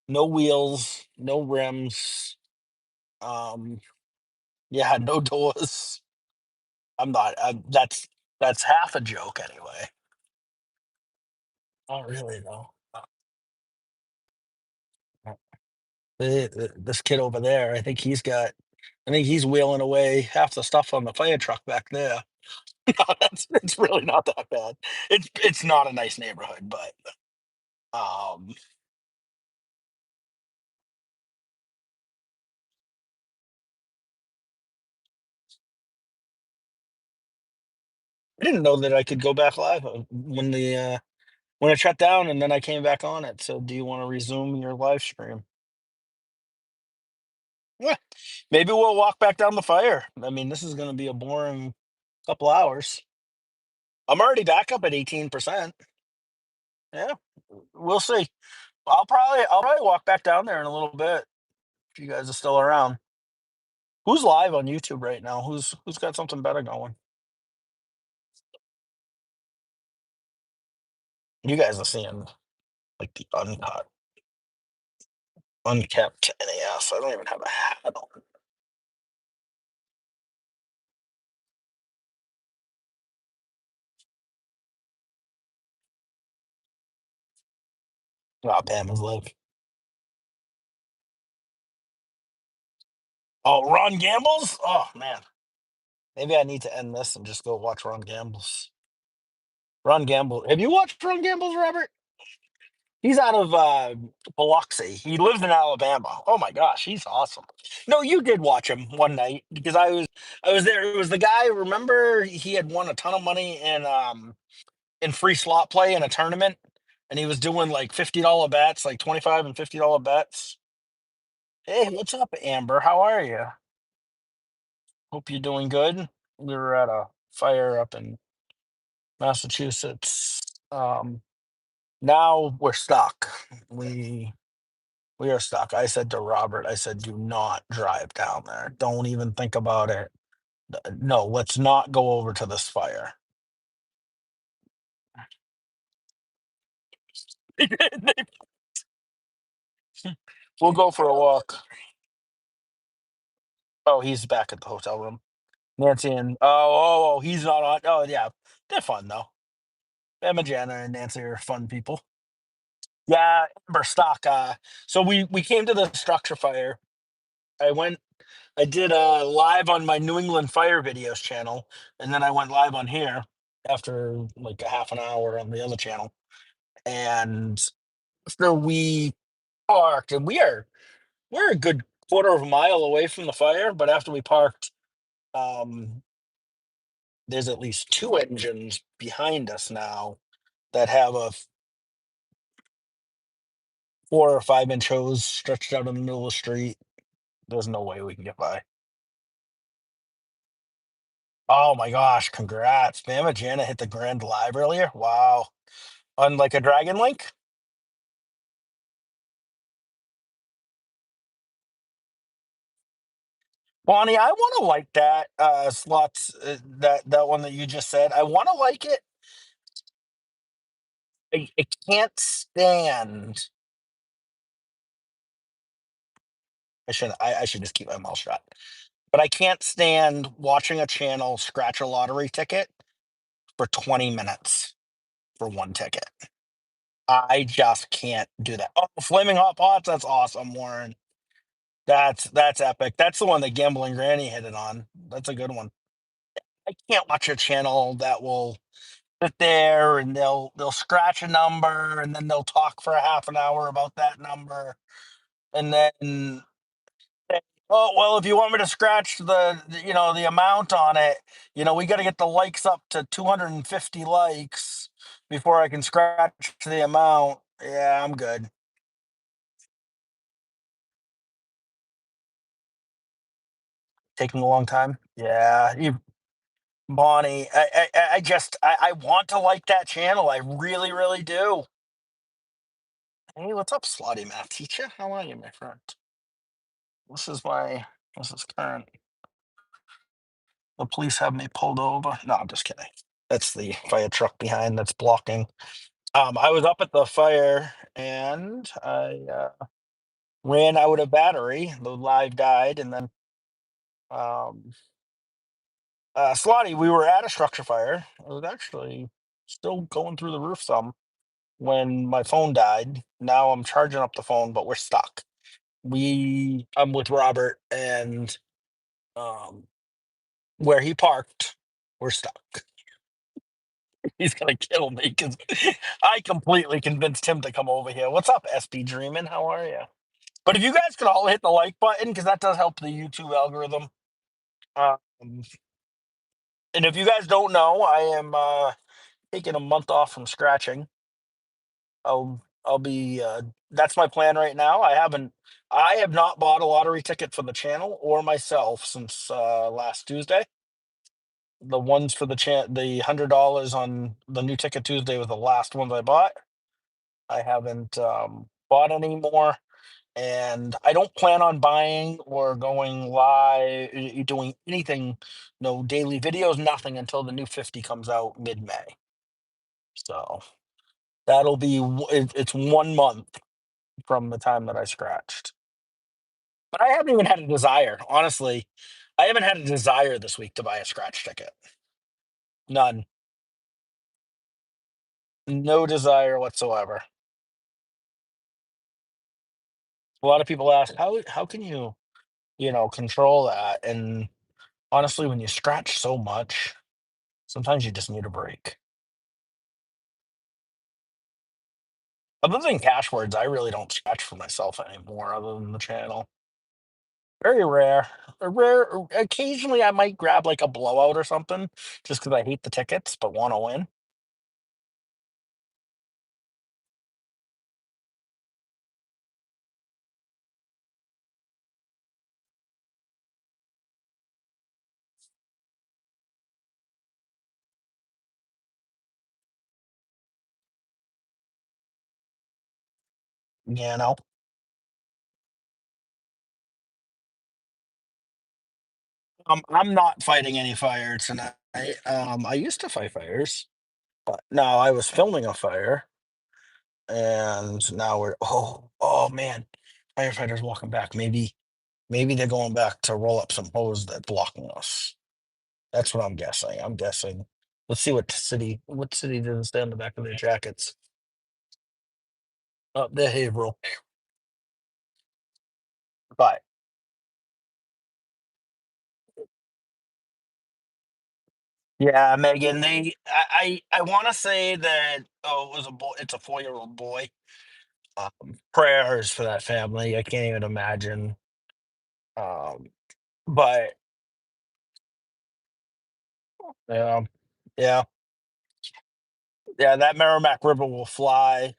Speaker 1: no wheels, no rims. Um, yeah, no doors. I'm not. That's half a joke anyway. Oh, really though. This kid over there, I think he's wheeling away half the stuff on the fire truck back there. No, it's really not that bad. It's not a nice neighborhood, but um, I didn't know that I could go back live when it shut down, and then I came back on it. So, do you want to resume your live stream? Yeah, maybe we'll walk back down the fire. I mean, this is going to be a boring couple hours. I'm already back up at 18%. Yeah, we'll see. I'll probably walk back down there in a little bit if you guys are still around. Who's live on YouTube right now? Who's got something better going? You guys are seeing like the unkept NES. I don't even have a hat on. Oh, Pam is live. Oh, Ron Gambles? Oh man. Maybe I need to end this and just go watch Ron Gambles. Ron Gamble. Have you watched Ron Gambles, Robert? He's out of Biloxi. He lives in Alabama. Oh my gosh, he's awesome. No, you did watch him one night because I was there. It was the guy. Remember, he had won a ton of money in free slot play in a tournament, and he was doing like $50 bets, like 25 and $50 bets. Hey, what's up, Amber? How are you? Hope you're doing good. We were at a fire up in Massachusetts. Now we're stuck. We are stuck. I said to Robert, I said, do not drive down there. Don't even think about it. No, let's not go over to this fire. We'll go for a walk. Oh, he's back at the hotel room. Nancy and he's not on. Oh yeah, they're fun though. Emma, Jana, and Nancy are fun people. Yeah, Amber stock. So we came to the structure fire. I went. I did live on my New England Fire Videos channel, and then I went live on here after like a half an hour on the other channel. And after we parked, and we're a good quarter of a mile away from the fire, but after we parked, um, there's at least two engines behind us now that have a 4 or 5 inch hose stretched out in the middle of the street. There's no way we can get by. Oh my gosh, congrats. Bama Jana hit the grand live earlier. Wow. On like a Dragon Link? Bonnie, I want to like that slots that one that you just said. I want to like it. I can't stand. I should just keep my mouth shut. But I can't stand watching a channel scratch a lottery ticket for 20 minutes for one ticket. I just can't do that. Oh, flaming hot pots, that's awesome, Warren. That's epic. That's the one that Gambling Granny hit it on. That's a good one. I can't watch a channel that will sit there and they'll scratch a number and then they'll talk for a half an hour about that number and then say, oh well, if you want me to scratch the amount on it, we got to get the likes up to 250 likes before I can scratch the amount. Yeah, I'm good. Taking a long time. Yeah, Bonnie, I want to like that channel. I really, really do. Hey, what's up, Slotty Math Teacher? How are you, my friend? This is my this is current. The police have me pulled over. No, I'm just kidding. That's the fire truck behind that's blocking. I was up at the fire and I ran out of battery. The live died, and then um, Slotty, we were at a structure fire. It was actually still going through the roof some when my phone died. Now I'm charging up the phone, but we're stuck. I'm with Robert, and um, where he parked, we're stuck. He's gonna kill me because I completely convinced him to come over here. What's up, SB Dreamin'? How are you? But if you guys could all hit the like button, because that does help the YouTube algorithm. Um, and if you guys don't know, I am taking a month off from scratching. I'll be that's my plan right now. I have not bought a lottery ticket for the channel or myself since last Tuesday. The ones for the $100 on the new ticket Tuesday was the last ones I bought. I haven't bought any more, and I don't plan on buying or going live, doing anything, no daily videos, nothing until the new 50 comes out mid-May. So that'll be it's 1 month from the time that I scratched. But I haven't even had a desire, honestly. I haven't had a desire this week to buy a scratch ticket. None. No desire whatsoever. A lot of people ask, how can you control that? And honestly, when you scratch so much, sometimes you just need a break. Other than cash words, I really don't scratch for myself anymore, other than the channel. Very rare. Occasionally, I might grab like a blowout or something, just because I hate the tickets but want to win. You know, I'm not fighting any fire tonight. I used to fight fires, but no, I was filming a fire, and now oh man, firefighters walking back. Maybe they're going back to roll up some hose that's blocking us. That's what I'm guessing. I'm guessing. Let's see what city doesn't stay on the back of their jackets. They're Haverhill. But yeah, Megan, I want to say that it was a boy. It's a 4-year-old boy. Prayers for that family. I can't even imagine. Um, but yeah, yeah, yeah. That Merrimack River will fly.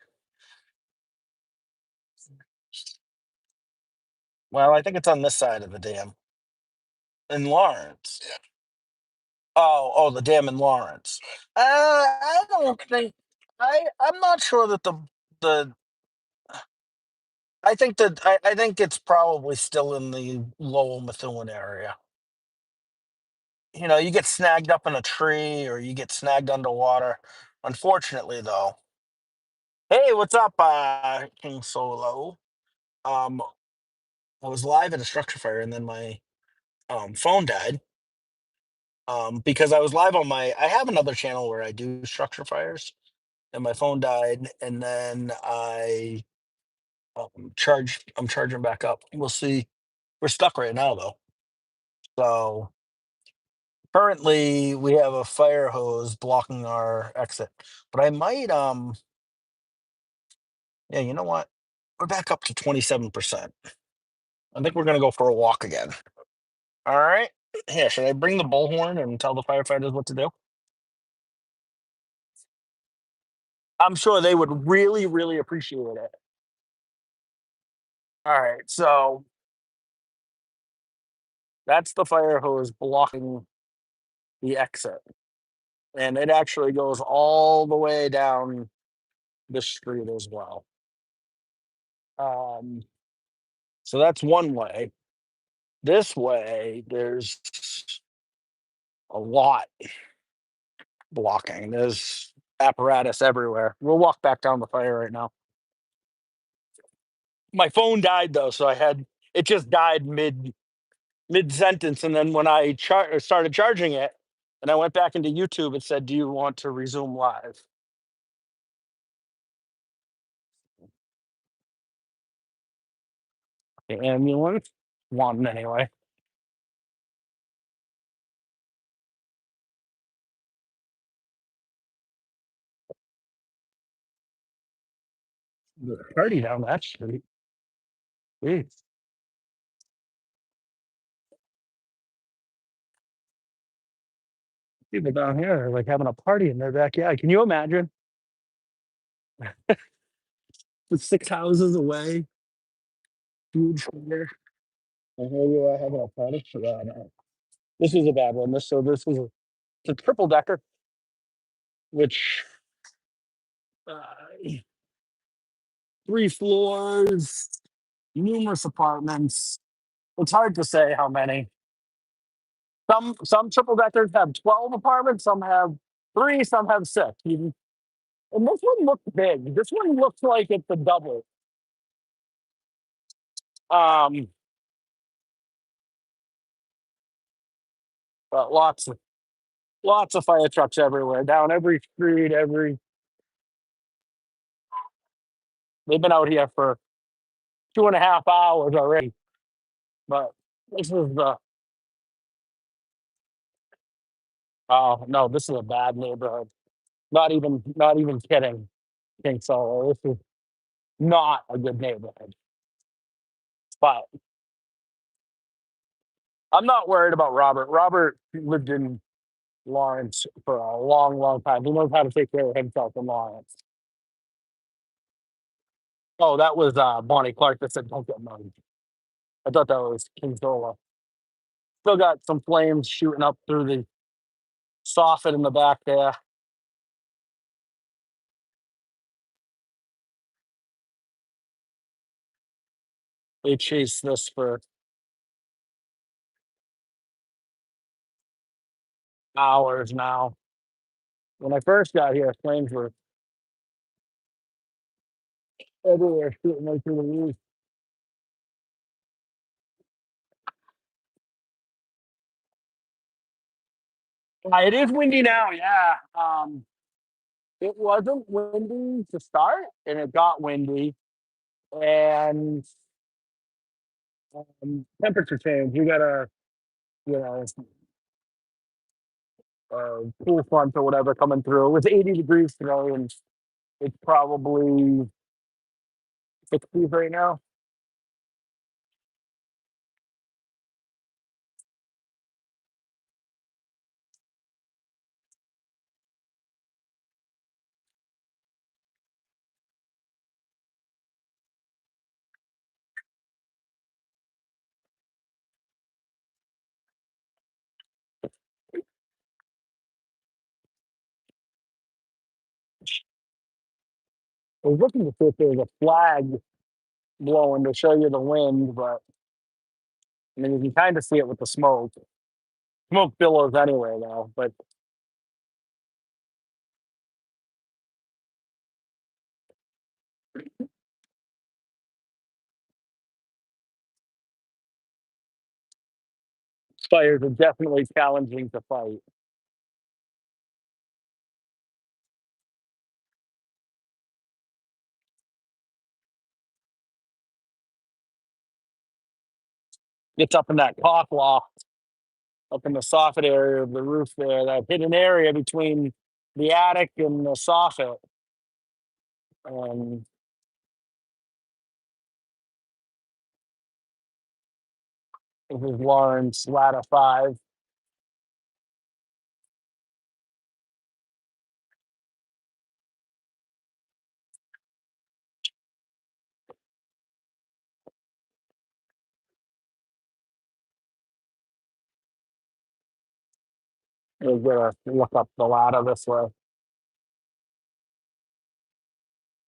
Speaker 2: Well, I think it's on this side of the dam in Lawrence. Oh, the dam in Lawrence. I don't think I'm not sure that the I think it's probably still in the Lowell Methuen area. You know, you get snagged up in a tree or you get snagged underwater. Unfortunately, though. Hey, what's up, King Solo? Um, I was live at a structure fire and then my phone died. Because I was live on I have another channel where I do structure fires, and my phone died, and then I'm charging back up. We'll see. We're stuck right now though. So currently we have a fire hose blocking our exit. But I might yeah, you know what? We're back up to 27%. I think we're gonna go for a walk again. All right. Yeah, should I bring the bullhorn and tell the firefighters what to do? I'm sure they would really, really appreciate it. All right, so that's the fire hose blocking the exit, and it actually goes all the way down the street as well. Um, so that's one way. This way, there's a lot blocking. There's apparatus everywhere. We'll walk back down the fire right now. My phone died though, so I had it just died mid sentence, and then when I started charging it, and I went back into YouTube, it said, "Do you want to resume live?" The ambulance, one anyway. The party down that street. Jeez. People down here are like having a party in their backyard. Can you imagine? It's 6 houses away, huge fire. And here you are having a party. Yeah, no. This is a bad one. This is it's a triple decker, which uh, 3 floors, numerous apartments. It's hard to say how many. Some triple deckers have 12 apartments, some have three, some have six. And this one looks big. This one looks like it's a double. Um, but lots of fire trucks everywhere, down every street, every they've been out here for 2.5 hours already. But this is the oh no, this is a bad neighborhood. Not even kidding, King Solo. This is not a good neighborhood. But I'm not worried about Robert. Robert lived in Lawrence for a long, long time. He knows how to take care of himself in Lawrence. Oh, that was Bonnie Clark that said don't get money. I thought that was King Zola. Still got some flames shooting up through the soffit in the back there. They chased this for hours now. When I first got here, flames were everywhere shooting right through the roof. It is windy now, yeah. It wasn't windy to start, and it got windy, and temperature change. You got you know, cool front or whatever coming through. It was 80 degrees today, and it's probably 60 right now.
Speaker 1: I was looking to see if there was a flag blowing to show you the wind, but I mean, you can kind of see it with the smoke. Smoke billows anyway, though. But fires are definitely challenging to fight. Gets up in that cock loft, up in the soffit area of the roof there, that hidden area between the attic and the soffit. And this is Lawrence ladder 5. We're gonna look up the ladder this way.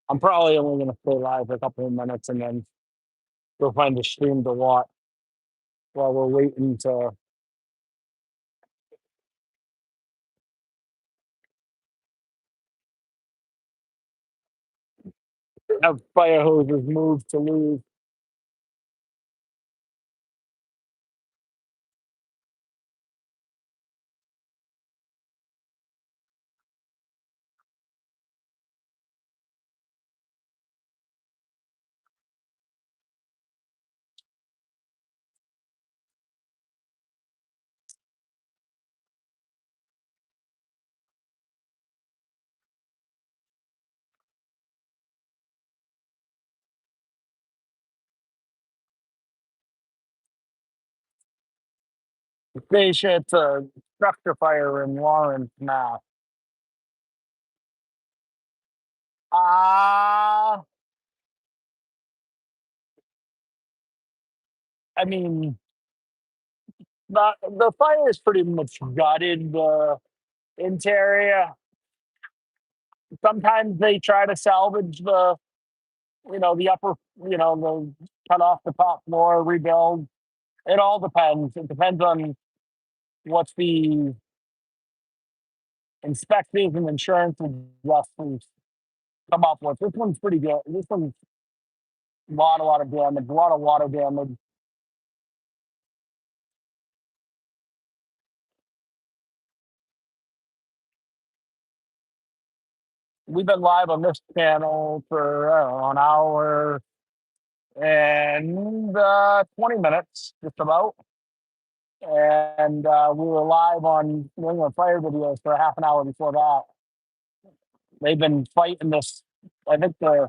Speaker 1: I'm probably only gonna stay live for a couple of minutes and then we'll find a stream to watch while we're waiting to have fire hoses moved to leave. Station, it's a structure fire in Lawrence, Mass. Ah, I mean, the fire is pretty much gutted the interior. Sometimes they try to salvage the upper, the cut off the top floor, rebuild. It all depends. It depends on what the inspectors and insurance adjusters come up with. This one's pretty good. This one's a lot of damage, a lot of water damage. We've been live on this channel for I don't know, an hour and 20 minutes, just about. And we were live on New England Fire videos for a half an hour before that. They've been fighting this. I think the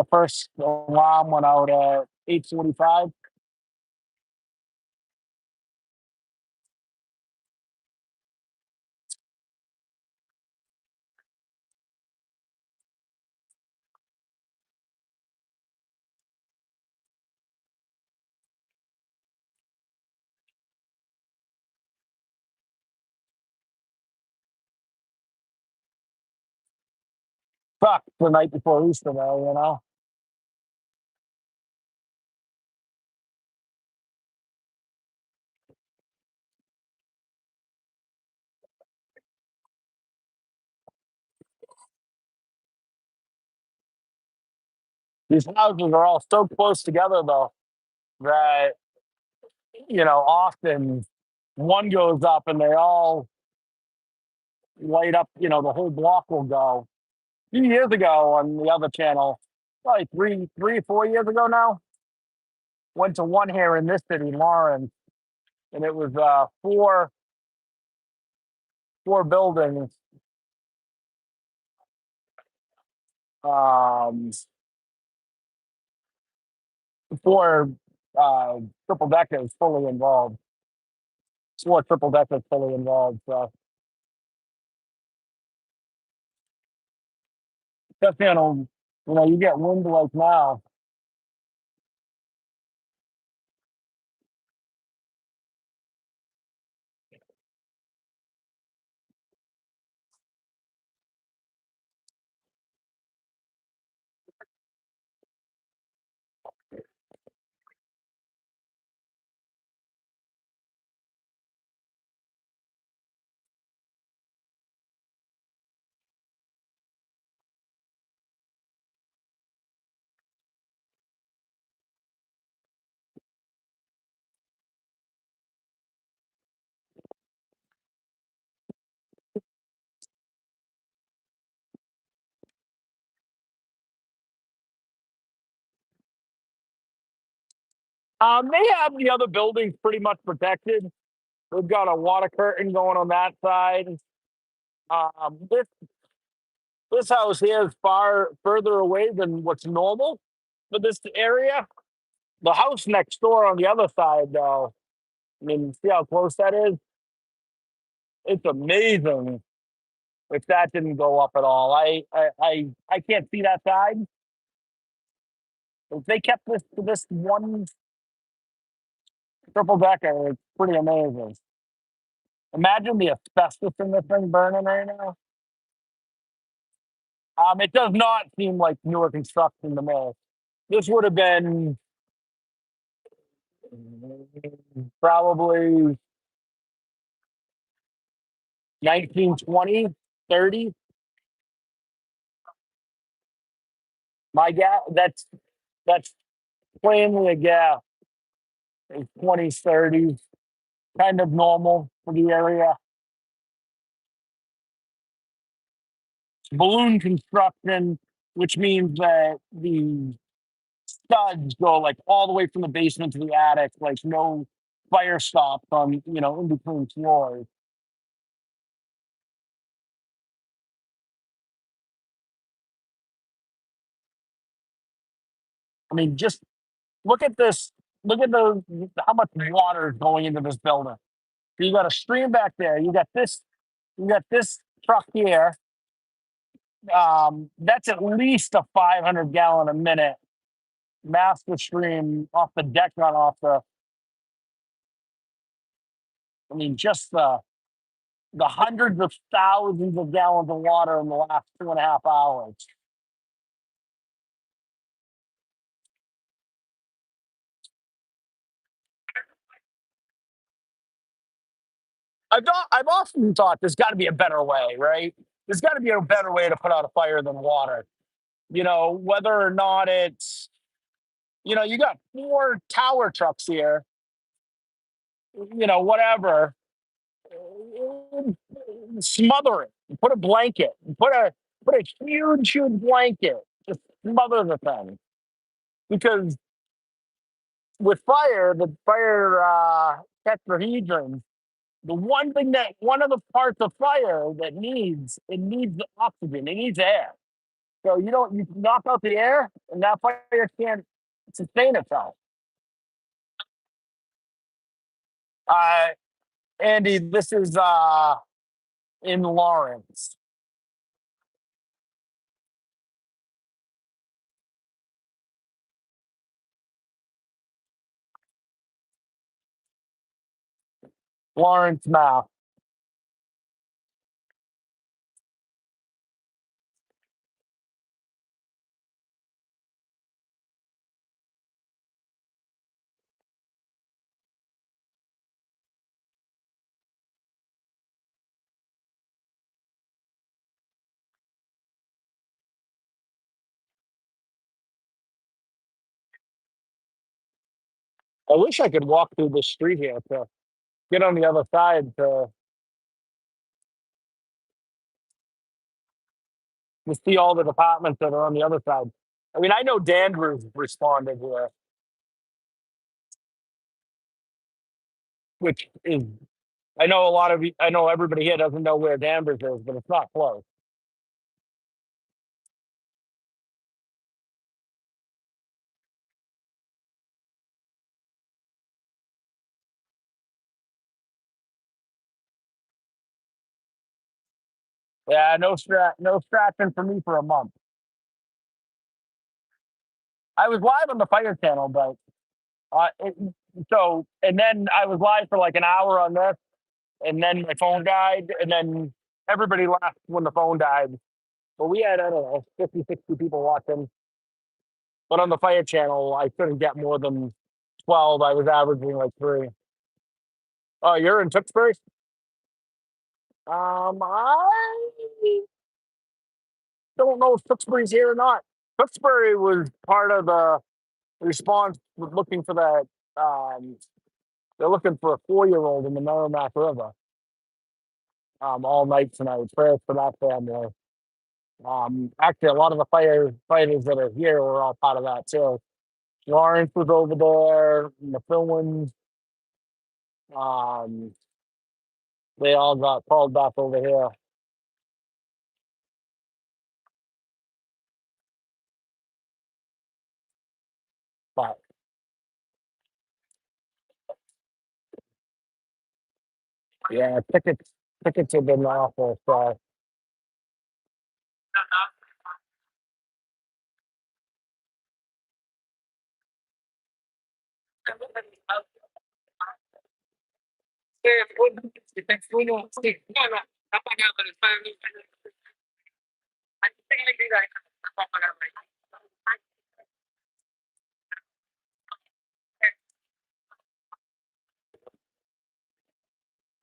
Speaker 1: first alarm went out at 8:45. Fuck, the night before Easter, though. These houses are all so close together, though, that often one goes up and they all light up. The whole block will go. A few years ago on the other channel, probably 4 years ago now, went to one here in this city, Lawrence, and it was four buildings, um, four triple deckers fully involved. Four triple deckers fully involved. So that channel, you get wind like now. They have the other buildings pretty much protected. We've got a water curtain going on that side. This house here is far further away than what's normal for this area. The house next door on the other side, though, I mean, see how close that is? It's amazing if that didn't go up at all. I can't see that side. If they kept this one triple decker, it's pretty amazing. Imagine the asbestos in this thing burning right now. It does not seem like newer construction to me. This would have been probably 1920, 30. My gas, that's plainly a gas. It's 20s, 30s, kind of normal for the area. Balloon construction, which means that the studs go like all the way from the basement to the attic, like no fire stops on, in between floors. I mean, just look at this. Look at how much water is going into this building. So you got a stream back there. You got this. You got this truck here. That's at least a 500 gallon a minute master stream off the deck, not off the. I mean, just the hundreds of thousands of gallons of water in the last 2.5 hours. I've often thought there's got to be a better way, right? There's got to be a better way to put out a fire than water. Whether or not it's, you got 4 tower trucks here, whatever. Smother it. Put a blanket. Put a huge, huge blanket. Just smother the thing. Because with fire, the fire tetrahedron, one of the parts of fire that needs oxygen, it needs air. So you knock out the air and that fire can't sustain itself. Uh, Andy, this is in Lawrence. Lawrence, Mass. I wish I could walk through the street here to get on the other side to see all the departments that are on the other side. I mean, I know Danvers responded here, which is I know I know everybody here doesn't know where Danvers is, but it's not close. Yeah, no scratching for me for a month. I was live on the Fire Channel, but uh, it, and then I was live for like an hour on this, and then my phone died, and then everybody left when the phone died. But we had, I don't know, 50, 60 people watching. But on the Fire Channel, I couldn't get more than 12. I was averaging like 3. Oh, you're in Tewksbury? I don't know if Tewksbury's here or not. Tewksbury was part of the response with looking for that. They're looking for a 4-year-old in the Merrimack River all night tonight. Prayers for that family. Actually, a lot of the firefighters that are here were all part of that too. Lawrence was over there, Methuen, um, they all got called back over here. But yeah, tickets have been awful. So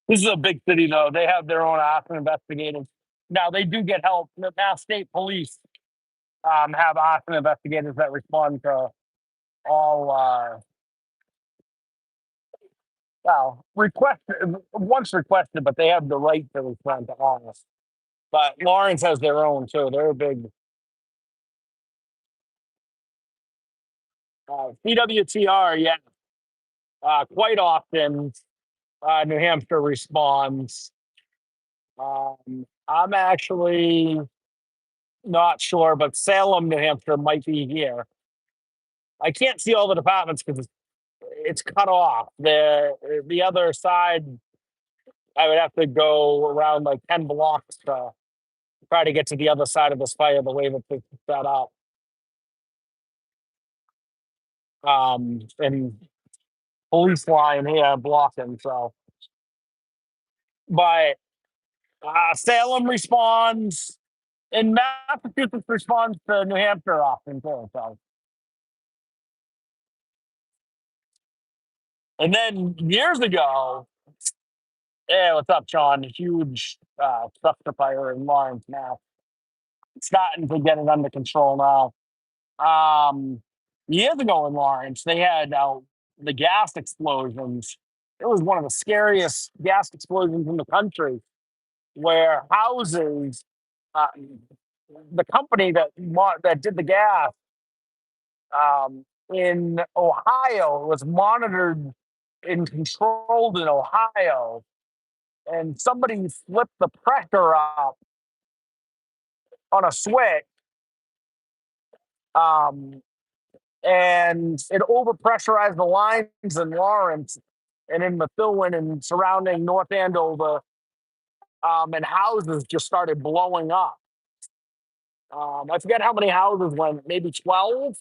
Speaker 1: this is a big city, though. They have their own arson investigators. Now they do get help. The Mass State Police have arson investigators that respond to all well requested once requested, but they have the right to respond to all. But Lawrence has their own too. They're a big CWTR. Yeah, quite often New Hampshire responds. I'm actually not sure, but Salem, New Hampshire might be here. I can't see all the departments because it's cut off. The other side, I would have to go around like 10 blocks to try to get to the other side of this fire the way that it's set up. And police line here blocking. So, but Salem responds, and Massachusetts responds to New Hampshire often too. So, and then years ago, yeah, what's up, Sean? Huge structure fire in Lawrence, now. Starting to get it under control now. Years ago in Lawrence, they had the gas explosions. It was one of the scariest gas explosions in the country, where houses, uh, the company that did the gas in Ohio was monitored and controlled in Ohio, and somebody flipped the pressure up on a switch, um, and it overpressurized the lines in Lawrence and in Methuen and surrounding North Andover, and houses just started blowing up. I forget how many houses went, maybe 12,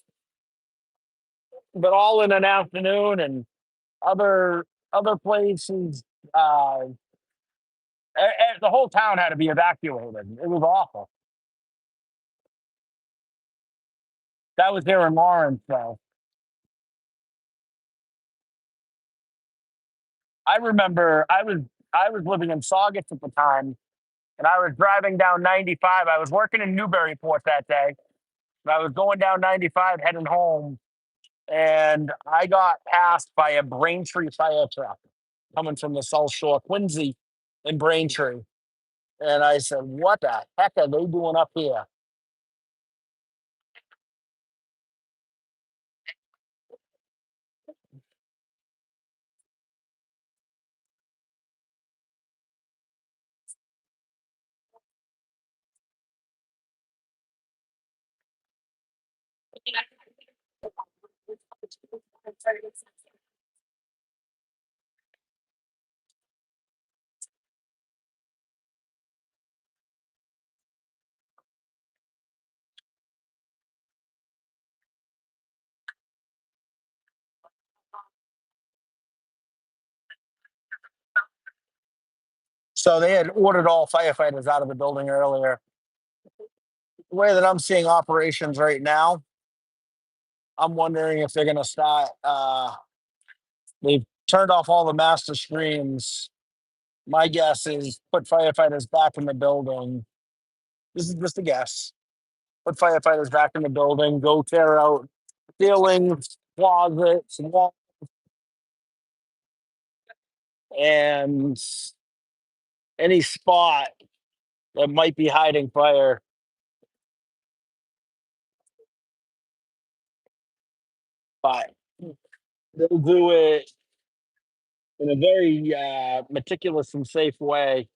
Speaker 1: but all in an afternoon, and other places. The whole town had to be evacuated. It was awful. That was there in Lawrence, though. I remember I was living in Saugus at the time, and I was driving down 95. I was working in Newburyport that day, and I was going down 95 heading home, and I got passed by a Braintree fire truck coming from the South Shore, Quincy and Braintree. And I said, "What the heck are they doing up here?" So they had ordered all firefighters out of the building earlier. The way that I'm seeing operations right now, I'm wondering if they're going to start. They've turned off all the master screens. My guess is put firefighters back in the building. This is just a guess. Put firefighters back in the building. Go tear out ceilings, closets, walls, and any spot that might be hiding fire. but they'll do it in a very meticulous and safe way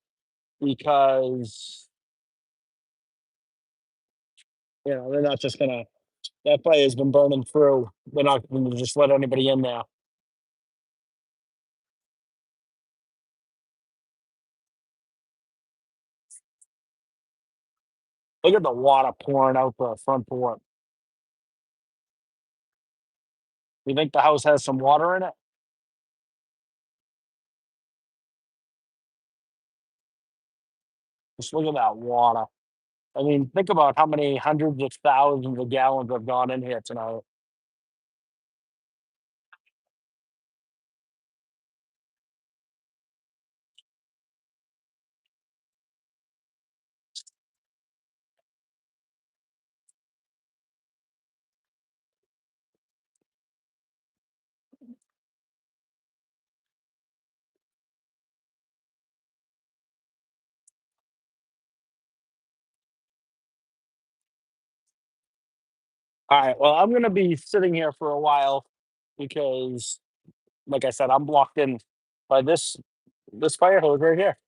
Speaker 1: because they're not just gonna. That fire's been burning through. They're not going to just let anybody in there. Look at the water pouring out the front porch. You think the house has some water in it? Just look at that water. I mean, think about how many hundreds of thousands of gallons have gone in here tonight. All right. Well, I'm going to be sitting here for a while because, like I said, I'm blocked in by this fire hose right here.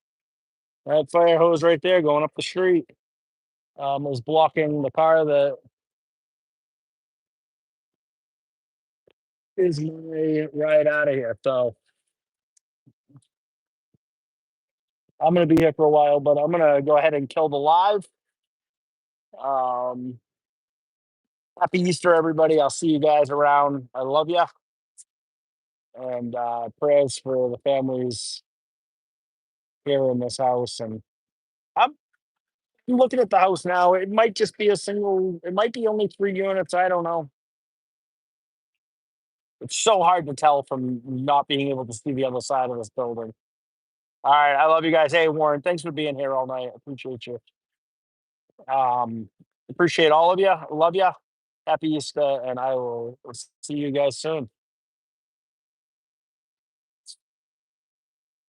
Speaker 1: That fire hose right there going up the street is blocking the car that is my ride out of here. So I'm going to be here for a while, but I'm going to go ahead and kill the live. Um, Happy Easter, everybody. I'll see you guys around. I love you. And prayers for the families here in this house. And I'm looking at the house now. It might just be it might be only 3 units. I don't know. It's so hard to tell from not being able to see the other side of this building. All right. I love you guys. Hey, Warren, thanks for being here all night. I appreciate you. Um, Appreciate all of you. Love you. Happy Easter. And I will see you guys soon.